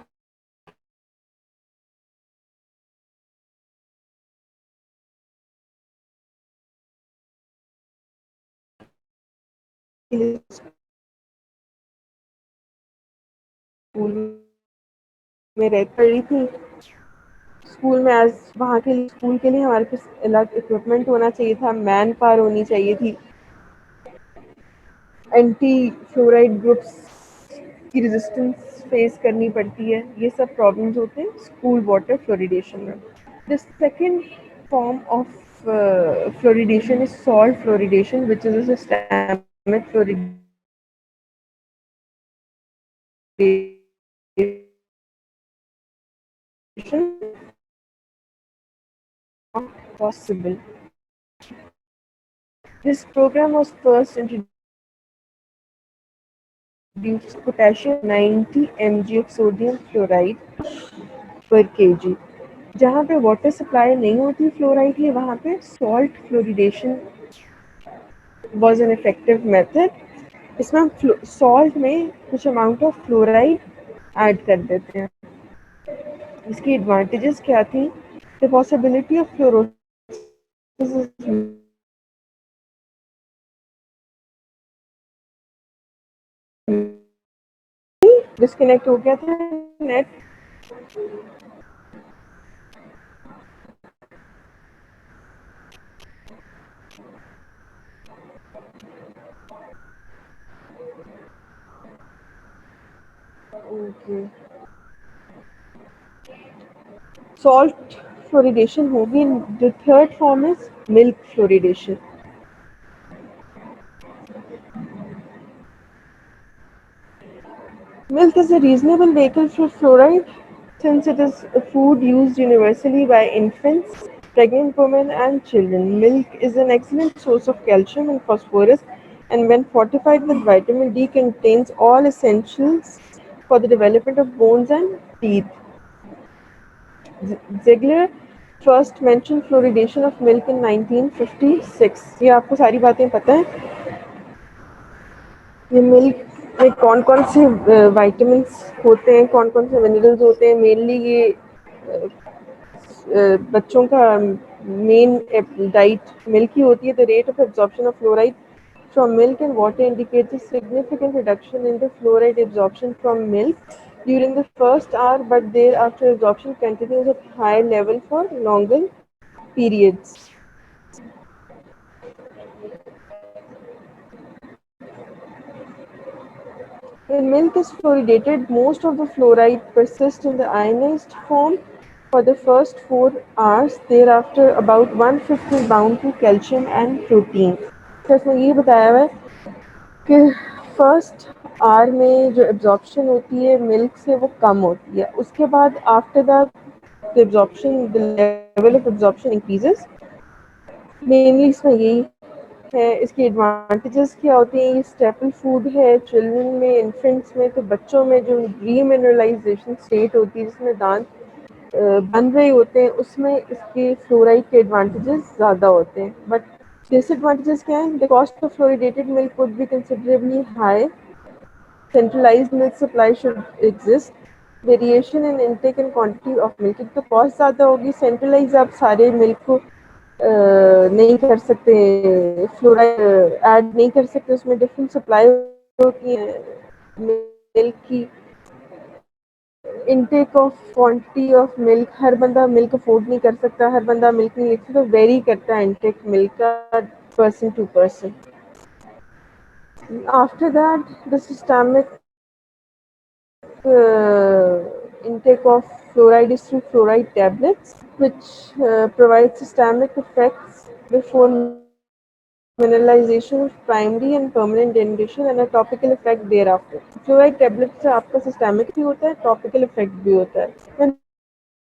के लिए स्कूल में रह पड़ी थी। स्कूल में एज वहाँ के लिए स्कूल के लिए हमारे पास अलग इक्विपमेंट होना चाहिए था, मैन पावर होनी चाहिए थी, एंटी फ्लोराइड ग्रुप्स की रेजिस्टेंस फेस करनी पड़ती है। ये सब प्रॉब्लम्स होते हैं स्कूल वाटर फ्लोरिडेशन में। The second form of fluoridation is salt fluoridation, which is a systemic fluoridation not possible. This program was first introduced potassium 90 mg of sodium fluoride per kg. जहाँ पे water supply नहीं होती fluoride की, वहाँ पे salt fluoridation was an effective method. इसमें हम salt में कुछ अमाउंट ऑफ फ्लोराइड ऐड कर देते हैं। इसकी एडवांटेजेस क्या थी? The possibility of fluorosis disconnect हो गया था नेट। ओके, सॉल्ट फ्लोरिडेशन होगी। The third form is milk fluoridation. Milk is a reasonable vehicle for fluoride since it is a food used universally by infants, pregnant women, and children. Milk is an excellent source of calcium and phosphorus, and when fortified with vitamin D, contains all essentials for the development of bones and teeth. Ziegler first mentioned fluoridation of milk in 1956. ये आपको सारी बातें पता है? ये milk में कौन कौन से विटामिन्स होते हैं, कौन कौन से मिनरल्स होते हैं? मेनली ये बच्चों का मेन डाइट मिल्क ही होती है। The rate of absorption of fluoride from milk and water indicates a significant reduction in the fluoride absorption from milk during the first hour, but thereafter absorption continues at high level for longer periods. When milk is fluoridated, most of the fluoride persists in the ionized form for the first 4 hours. Thereafter, about one-fifth is bound to calcium and protein. तो इसमें ये बताया हुआ है कि first hour में जो absorption होती है मिल्क से वो कम होती है, उसके बाद after the absorption the level of absorption increases. Mainly इसमें यही है। इसकी एडवांटेजेस क्या होती हैं? ये स्टेपल फूड है चिल्ड्रन में, इन्फेंट्स में। तो बच्चों में जो रीमिनरलाइजेशन स्टेट होती है जिसमें दांत बन रहे होते हैं, उसमें इसके फ्लोराइड के एडवांटेजेस ज़्यादा होते हैं। बट डिसएडवांटेजेस क्या हैं? The cost of fluoridated milk would be considerably high. Centralised milk supply should exist. Variation in intake and quantity of milk. एक तो कॉस्ट ज़्यादा होगी, सेंट्रलाइज आप सारे मिल्क को नहीं कर सकते, फ्लोराइड ऐड नहीं कर सकते, उसमें डिफरेंट सप्लाई होती है मिल्क की। Intake of quantity of milk, हर बंदा मिल्क अफोर्ड नहीं कर सकता, हर बंदा मिल्क नहीं ले सकता, तो वेरी करता है इनटेक मिल्क का person to person. After that the systemic intake of fluoride is through fluoride tablets, which provide systemic effects before mineralization of primary and permanent degeneration and a topical effect thereafter. Fluoride tablets से आपका systemic भी होता है, topical effect भी होता है। When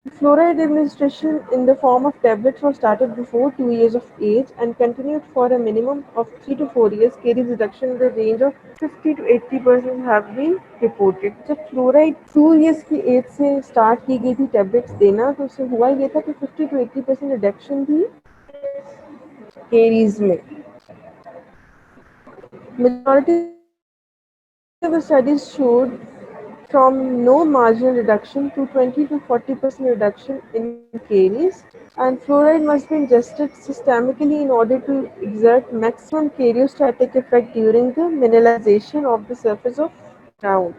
Fluoride administration in the form of tablets was started before 2 years of age and continued for a minimum of 3 to 4 years. Caries reduction in the range of 50 to 80% have been reported. जब fluoride 2 years की as से start की गई थी tablets देना तो उससे हुआ ये था कि 50 to 80% रिडक्शन थी केरीज में. Majority of the studies showed from no marginal reduction to 20 to 40% reduction in caries, and fluoride must be ingested systemically in order to exert maximum karyostatic effect during the mineralization of the surface of ground.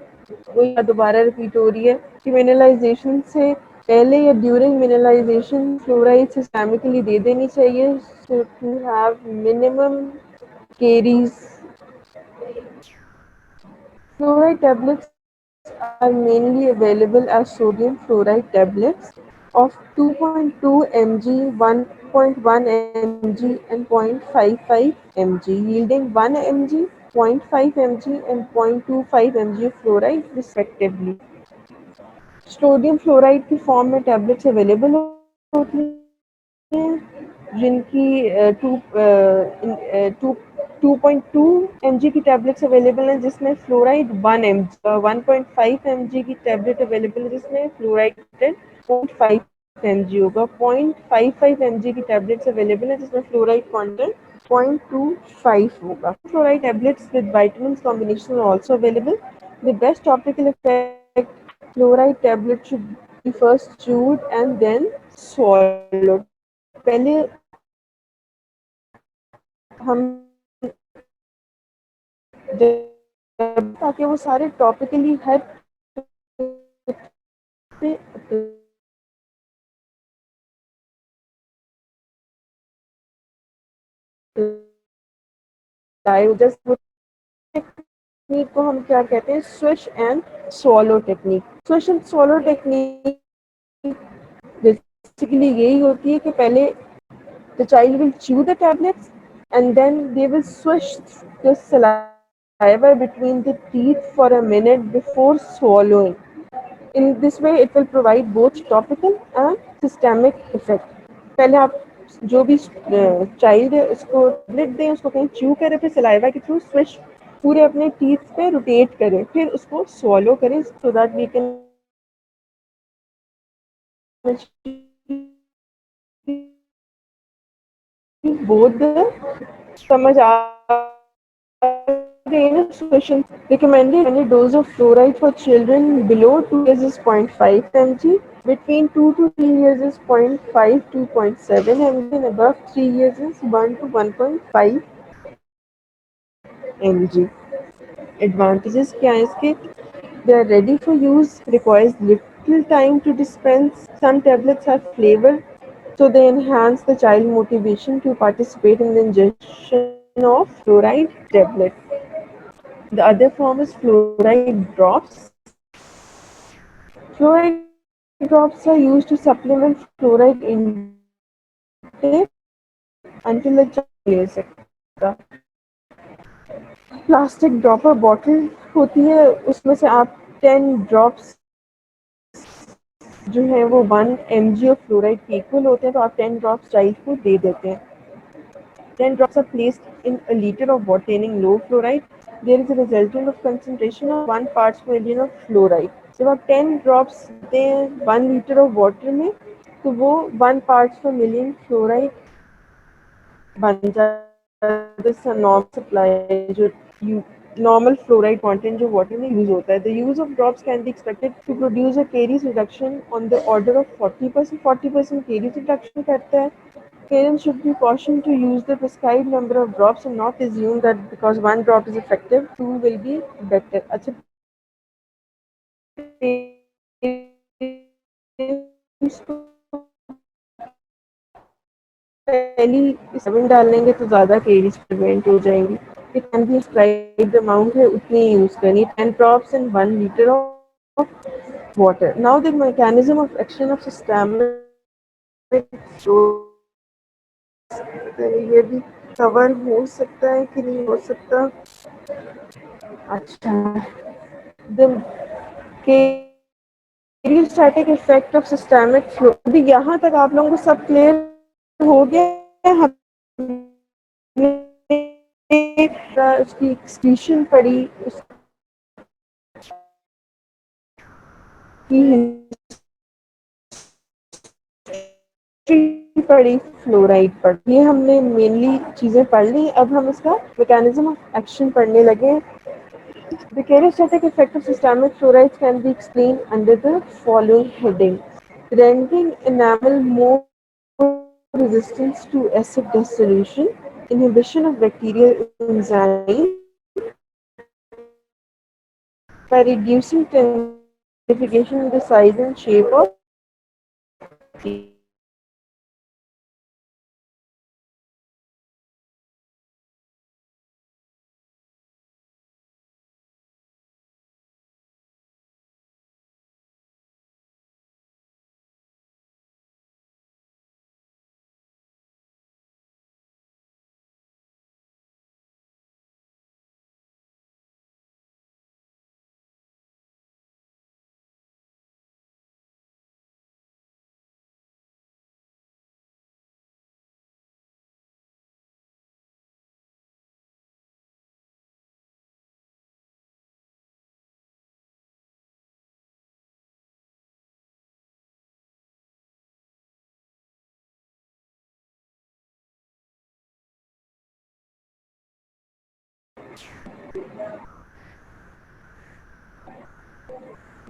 वही बात दोबारा repeat हो रही है कि mineralisation से पहले या ड्यूरिंग मिनरलाइजेशन फ्लोराइड सिस्टेमिकली दे देनी चाहिए so to have minimum caries. Fluoride tablets are mainly available as sodium fluoride tablets of 2.2 mg, 1.1 mg, and 0.55 mg, yielding 1 mg, 0.5 mg, and 0.25 mg of fluoride respectively. Sodium fluoride की form में tablets available होती हैं जिनकी 2.2 mg की tablets available हैं जिसमें fluoride 1 mg, 1.5 mg की tablet available है जिसमें फ्लोराइड कंटेंट 0.5 mg होगा, 0.55 mg की टैबलेट्स अवेलेबल है जिसमें फ्लोराइड कंटेंट 0.25 होगा. Fluoride tablets with vitamins combination are also available. The best topical effect fluoride tablet should be first chewed and then swallowed. पहले हम ताकि वो सारे टॉपिकली हर पे जस्ट टेक्निक को हम क्या कहते हैं swish and swallow technique. Swish and swallow technique basically यही होती है कि पहले the child will chew the tablets and then they will swish the saliva between the teeth for a minute before swallowing. In this way, it will provide both topical and systemic effect. पहले आप जो भी child है उसको tablet दें, उसको कहीं chew करें, फिर सलाइवा के थ्रू स्विश पूरे अपने टीथ पे रोटेट करें, फिर उसको स्वॉलो करें so that we can both the समझ आ गई ना solution. Recommended dose of fluoride for children below 2 years is 0.5 mg, between 2 to 3 years is 0.5 to 0.7 mg, and above 3 years is 1 to 1.5 mg. Advantages क्या है इसके? They are ready for use, requires little time to dispense. Some tablets have flavor, so they enhance the child motivation to participate in the ingestion of fluoride tablet. The other form is fluoride drops. Fluoride drops are used to supplement fluoride intake until a child ले सकता. Plastic dropper bottle होती है उसमें से आप 10 drops जो है वो 1 mg ऑफ फ्लोराइड के इक्वल होते हैं तो आप 10 ड्रॉप्स चाइल्ड को दे देते हैं. 10 drops are placed in a liter of water containing low fluoride. There is a resultant of concentration of 1 parts per million of fluoride. जब आप 10 drops देते हैं 1 liter of water में तो वो 1 parts per million fluoride बन जाता है. नॉर्मल सप्लाई जो normal fluoride content जो water में use होता है. The use of drops can be expected to produce a caries reduction on the order of 40%. 40% caries reduction करता है. Parents should be cautioned to use the prescribed number of drops and not assume that because one drop is effective, two will be better. अच्छा पहली 7 डाल लेंगे तो ज़्यादा caries prevent हो जाएंगी. It can be prescribed amount है उतनी यूज़ करनी. 10 drops in 1 liter of water. Now the mechanism of action of systemic ये भी कवर हो सकता है कि नहीं हो सकता. अच्छा the static effect of systemic flow. अभी यहाँ तक आप लोगों को सब क्लियर हो गया? हमने उसकी एक्सक्रीशन पढ़ी, उसकी हिस्ट्री पढ़ी, फ्लोराइड पढ़ी, ये हमने मेनली चीज़ें पढ़ ली। अब हम इसका मैकेनिज्म ऑफ एक्शन पढ़ने लगे। The charismatic effect of systemic fluorides can be explained under the following heading: rendering enamel more resistant to acid dissolution, inhibition of bacterial enzyme by reducing modification in the size and shape of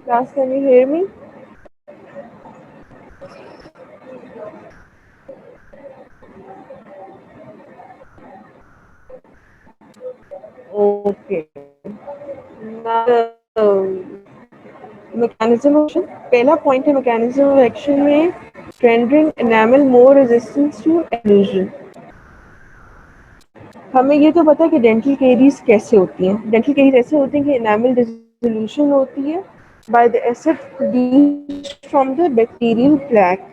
Class, can you hear me? Okay. Now, mechanism of action, पहला point है mechanism of action में rendering enamel more resistance to ablution. हमें ये तो पता है कि dental caries कैसे होती हैं। डेंटल केरीज ऐसे होती हैं कि एनामल डिसोल्यूशन होती है by the acid produced from the bacterial plaque.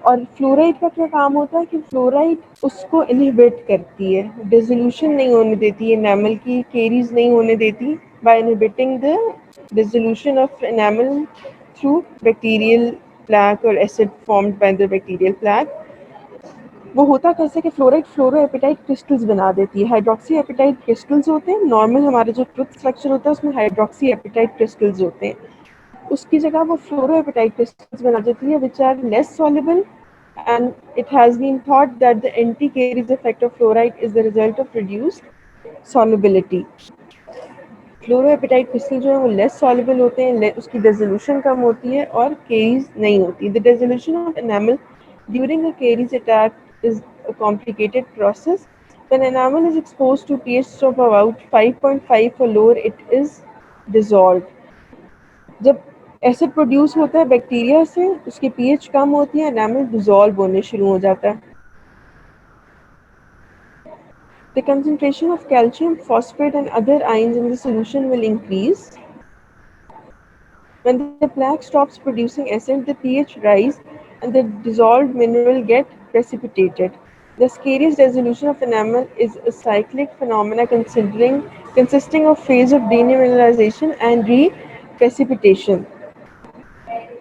और फ्लोराइड का क्या काम होता है कि फ्लोराइड उसको इनहिबिट करती है, डिसोल्यूशन नहीं होने देती है, एनामल की केरीज नहीं होने देती by inhibiting the dissolution of enamel through bacterial plaque और acid formed by the bacterial plaque. वो होता कैसे कि फ्लोराइड फ्लोरोएपेटाइट क्रिस्टल्स बना देती है। हाइड्रोक्सी एपेटाइट क्रिस्टल्स होते हैं, नॉर्मल हमारा जो ट्रुथ स्ट्रक्चर होता है उसमें हाइड्रोक्सी एपेटाइट क्रिस्टल्स होते हैं, उसकी जगह वो फ्लोरोएपेटाइट क्रिस्टल्स बना देती है which are less soluble, and it has been thought that the anti-caries effect of fluoride is the result of reduced solubility. Fluorapatite crystal जो है वो लेस सॉल्युबल होते हैं, उसकी डिसोल्यूशन कम होती है और केरीज नहीं होती। The dissolution of enamel during a caries attack is a complicated process. When enamel is exposed to pH of about 5.5 or lower, it is dissolved. जब एसिड प्रोड्यूस होता है बैक्टीरिया से, उसकी पीएच कम होती है, एनामल डिसॉल्व होने शुरू हो जाता है। The concentration of calcium, phosphate and other ions in the solution will increase. When the plaque stops producing acid, the pH rise and the dissolved mineral get precipitated. The scariest dissolution of enamel is a cyclic phenomena consisting of phase of demineralization and re-precipitation.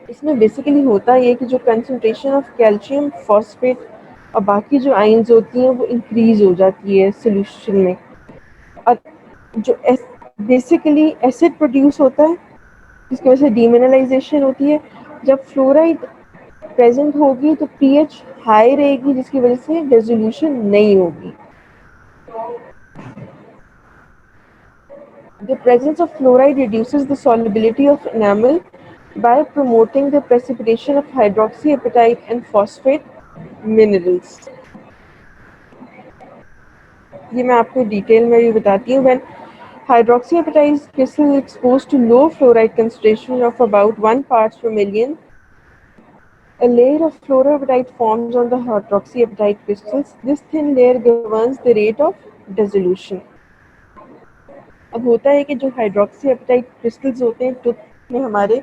इसमें basically होता है कि जो concentration of calcium, phosphate और बाकी जो ions होती हैं वो इंक्रीज हो जाती है सोल्यूशन में, और जो बेसिकली एसिड प्रोड्यूस होता है जिसकी वजह से डीमिनरलाइजेशन होती है। जब फ्लोराइड प्रेजेंट होगी तो पीएच हाई रहेगी जिसकी वजह से डिसोल्यूशन नहीं होगी। The presence of fluoride reduces the solubility of enamel by promoting the precipitation of hydroxyapatite and phosphate minerals. ये मैं आपको डिटेल में भी बताती हूँ। When hydroxyapatite crystal is exposed to low fluoride concentration of about 1 parts per million, a layer of fluoroapatite forms on the hydroxyapatite crystals. This thin layer governs the rate of dissolution. अब होता है कि जो hydroxy apatite crystals होते हैं tooth में हमारे,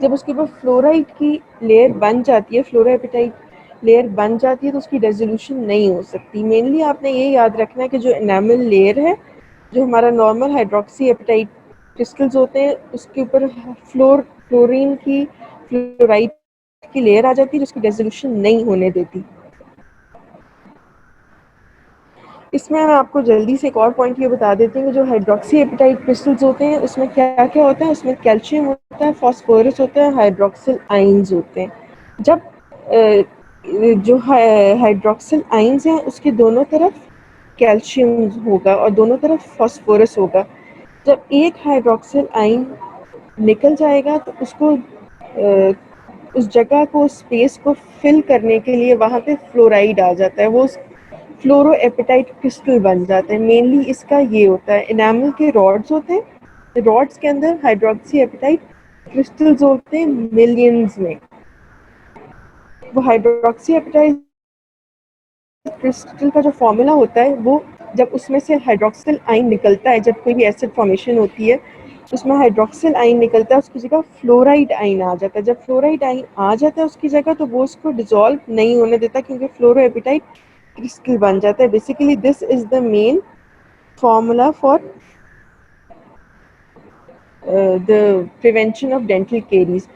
जब उसके ऊपर फ्लोराइड की लेयर बन जाती है, फ्लोरोएपेटाइट लेयर बन जाती है तो उसकी रेजोल्यूशन नहीं हो सकती। मेनली आपने ये याद रखना है कि जो एनामल लेयर है, जो हमारा नॉर्मल हाइड्रोक्सी एपेटाइट क्रिस्टल्स होते हैं उसके ऊपर फ्लोरीन की फ्लोराइड की लेयर आ जाती है जिसको रेजोल्यूशन नहीं होने देती। इसमें मैं आपको जल्दी से एक और पॉइंट ये बता देती हूँ कि जो हाइड्रोक्सी एपेटाइट क्रिस्टल्स होते हैं उसमें क्या क्या होता है, उसमें कैल्शियम होता है, फास्फोरस होता है, हाइड्रोक्सिल आइंस होते हैं। जब जो हाइड्रोक्सिल आइंस हैं उसके दोनों तरफ कैल्शियम होगा और दोनों तरफ फास्फोरस होगा। जब एक हाइड्रोक्सिल आइन निकल जाएगा तो उसको उस जगह को, स्पेस को फिल करने के लिए वहाँ पे फ्लोराइड आ जाता है, वो फ्लोरो एपेटाइट क्रिस्टल बन जाते हैं। मेनली इसका ये होता है, एनामल के रॉड्स होते हैं, रॉड्स के अंदर हाइड्रोक्सी एपेटाइट क्रिस्टल्स होते हैं मिलियंस में। वो हाइड्रोक्सी एपेटाइट क्रिस्टल का जो फॉर्मूला होता है वो, जब उसमें से हाइड्रोक्सिल आइन निकलता है, जब कोई भी एसिड फॉर्मेशन होती है उसमें हाइड्रोक्सिल आइन निकलता है, उसकी जगह फ्लोराइड आइन आ जाता है। जब फ्लोराइड आइन आ जाता है उसकी जगह तो वो उसको डिसॉल्व नहीं होने देता क्योंकि फ्लोरो एपेटाइट क्रिस्टल बन जाता है। Basically this is the main formula for the prevention of dental caries.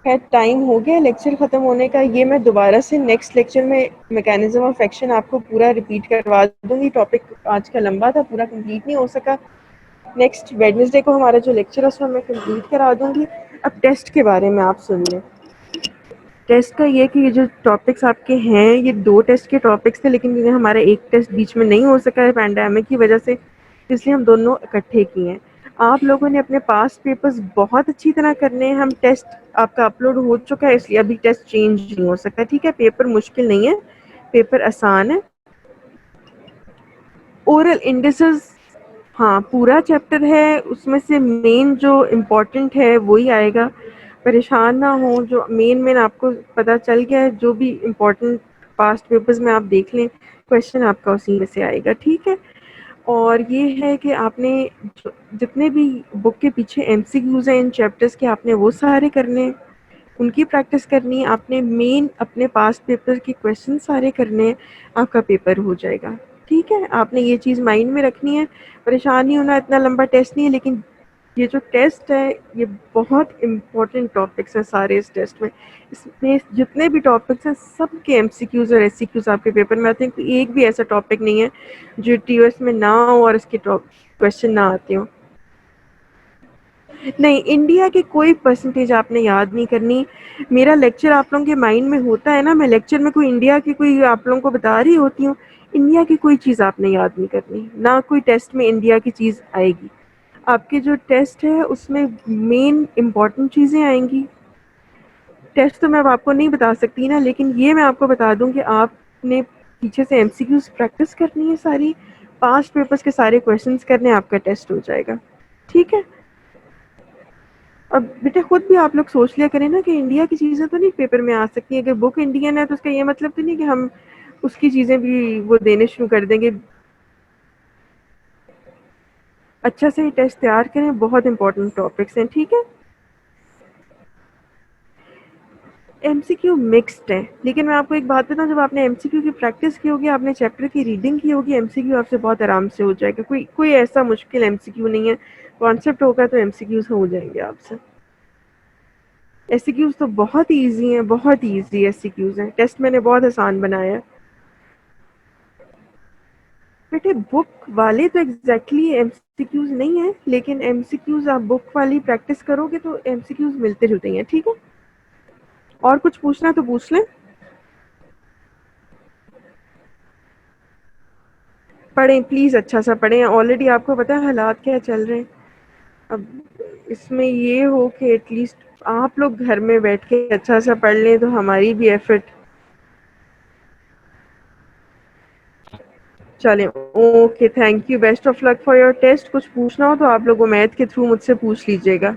खैर टाइम हो गया लेक्चर ख़त्म होने का, ये मैं दोबारा से नेक्स्ट लेक्चर में मैकेनिज्म ऑफ एक्शन आपको पूरा रिपीट करवा दूंगी। टॉपिक आज का लंबा था, पूरा कंप्लीट नहीं हो सका। नेक्स्ट वेडनेसडे को हमारा जो लेक्चर है उसमें मैं कंप्लीट करा दूंगी। अब टेस्ट के बारे में आप सुन लें। टेस्ट का ये कि ये जो टॉपिक्स आपके हैं ये 2 टेस्ट के टॉपिक्स थे, लेकिन ये हमारा एक टेस्ट बीच में नहीं हो सका है पैंडेमिक की वजह से, इसलिए हम दोनों इकट्ठे किए हैं। आप लोगों ने अपने पास्ट पेपर्स बहुत अच्छी तरह करने हैं। हम टेस्ट आपका अपलोड हो चुका है इसलिए अभी टेस्ट चेंज नहीं हो सकता, ठीक है। पेपर मुश्किल नहीं है, पेपर आसान है। ओरल इंडिसेस, हाँ पूरा चैप्टर है, उसमें से मेन जो इम्पोर्टेंट है वही आएगा। परेशान ना हो, जो मेन आपको पता चल गया है, जो भी इम्पोर्टेंट पास्ट पेपर्स में आप देख लें, क्वेश्चन आपका उसी में से आएगा, ठीक है। और ये है कि आपने जितने भी बुक के पीछे एमसीक्यूज हैं इन चैप्टर्स के, आपने वो सारे करने हैं, उनकी प्रैक्टिस करनी है। आपने मेन अपने पास्ट पेपर के क्वेश्चन सारे करने हैं, आपका पेपर हो जाएगा, ठीक है। आपने ये चीज़ माइंड में रखनी है, परेशान नहीं होना। इतना लंबा टेस्ट नहीं है, लेकिन ये जो टेस्ट है ये बहुत इम्पोर्टेंट टॉपिक्स हैं सारे इस टेस्ट में। इसमें जितने भी टॉपिक्स हैं सब के एमसीक्यूज और एससीक्यूज आपके पेपर में आते हैं। एक भी ऐसा टॉपिक नहीं है जो टीओएस में ना हो और इसके क्वेश्चन ना आते हो। नहीं, इंडिया की कोई परसेंटेज आपने याद नहीं करनी। मेरा लेक्चर आप लोगों के माइंड में होता है ना, मैं लेक्चर में कोई इंडिया की कोई आप लोगों को बता रही होती हूँ। इंडिया की कोई चीज़ आपने याद नहीं करनी, ना कोई टेस्ट में इंडिया की चीज़ आएगी। आपके जो टेस्ट है उसमें मेन इम्पॉर्टेंट चीज़ें आएंगी। टेस्ट तो मैं अब आपको नहीं बता सकती ना, लेकिन ये मैं आपको बता दूं कि आपने पीछे से एमसीक्यूज प्रैक्टिस करनी है सारी, पास्ट पेपर्स के सारे क्वेश्चंस करने, आपका टेस्ट हो जाएगा, ठीक है। अब बेटा खुद भी आप लोग सोच लिया करें ना कि इंडिया की चीज़ें तो नहीं पेपर में आ सकती। अगर बुक इंडियन है तो उसका ये मतलब तो नहीं कि हम उसकी चीज़ें भी वो देने शुरू कर देंगे। अच्छा से टेस्ट तैयार करें, बहुत इंपॉर्टेंट टॉपिक्स हैं, ठीक है। एमसीक्यू मिक्स्ड है, लेकिन मैं आपको एक बात बताऊं, जब आपने एमसीक्यू की प्रैक्टिस की होगी, आपने चैप्टर की रीडिंग की होगी, एमसीक्यू आपसे बहुत आराम से हो जाएगा। कोई ऐसा मुश्किल एमसीक्यू नहीं है। कॉन्सेप्ट होगा तो एमसीक्यूज हो जाएंगे आपसे। एससीक्यूज तो बहुत ईजी हैं, बहुत ईजी एससीक्यूज हैं। टेस्ट मैंने बहुत आसान बनाया है बेटे। बुक वाले तो एग्जैक्टली एमसीक्यूज नहीं है, लेकिन एमसीक्यूज आप बुक वाली प्रैक्टिस करोगे तो एमसीक्यूज मिलते जुलते हैं, ठीक है। और कुछ पूछना तो पूछ लें। पढ़ें प्लीज़, अच्छा सा पढ़ें। ऑलरेडी आपको पता है हालात क्या चल रहे हैं। अब इसमें ये हो कि एटलीस्ट आप लोग घर में बैठ के अच्छा सा पढ़ लें तो हमारी भी एफर्ट चले। Okay, thank you, best of luck for your test. कुछ पूछना हो तो आप लोगों मैथ के थ्रू मुझसे पूछ लीजिएगा।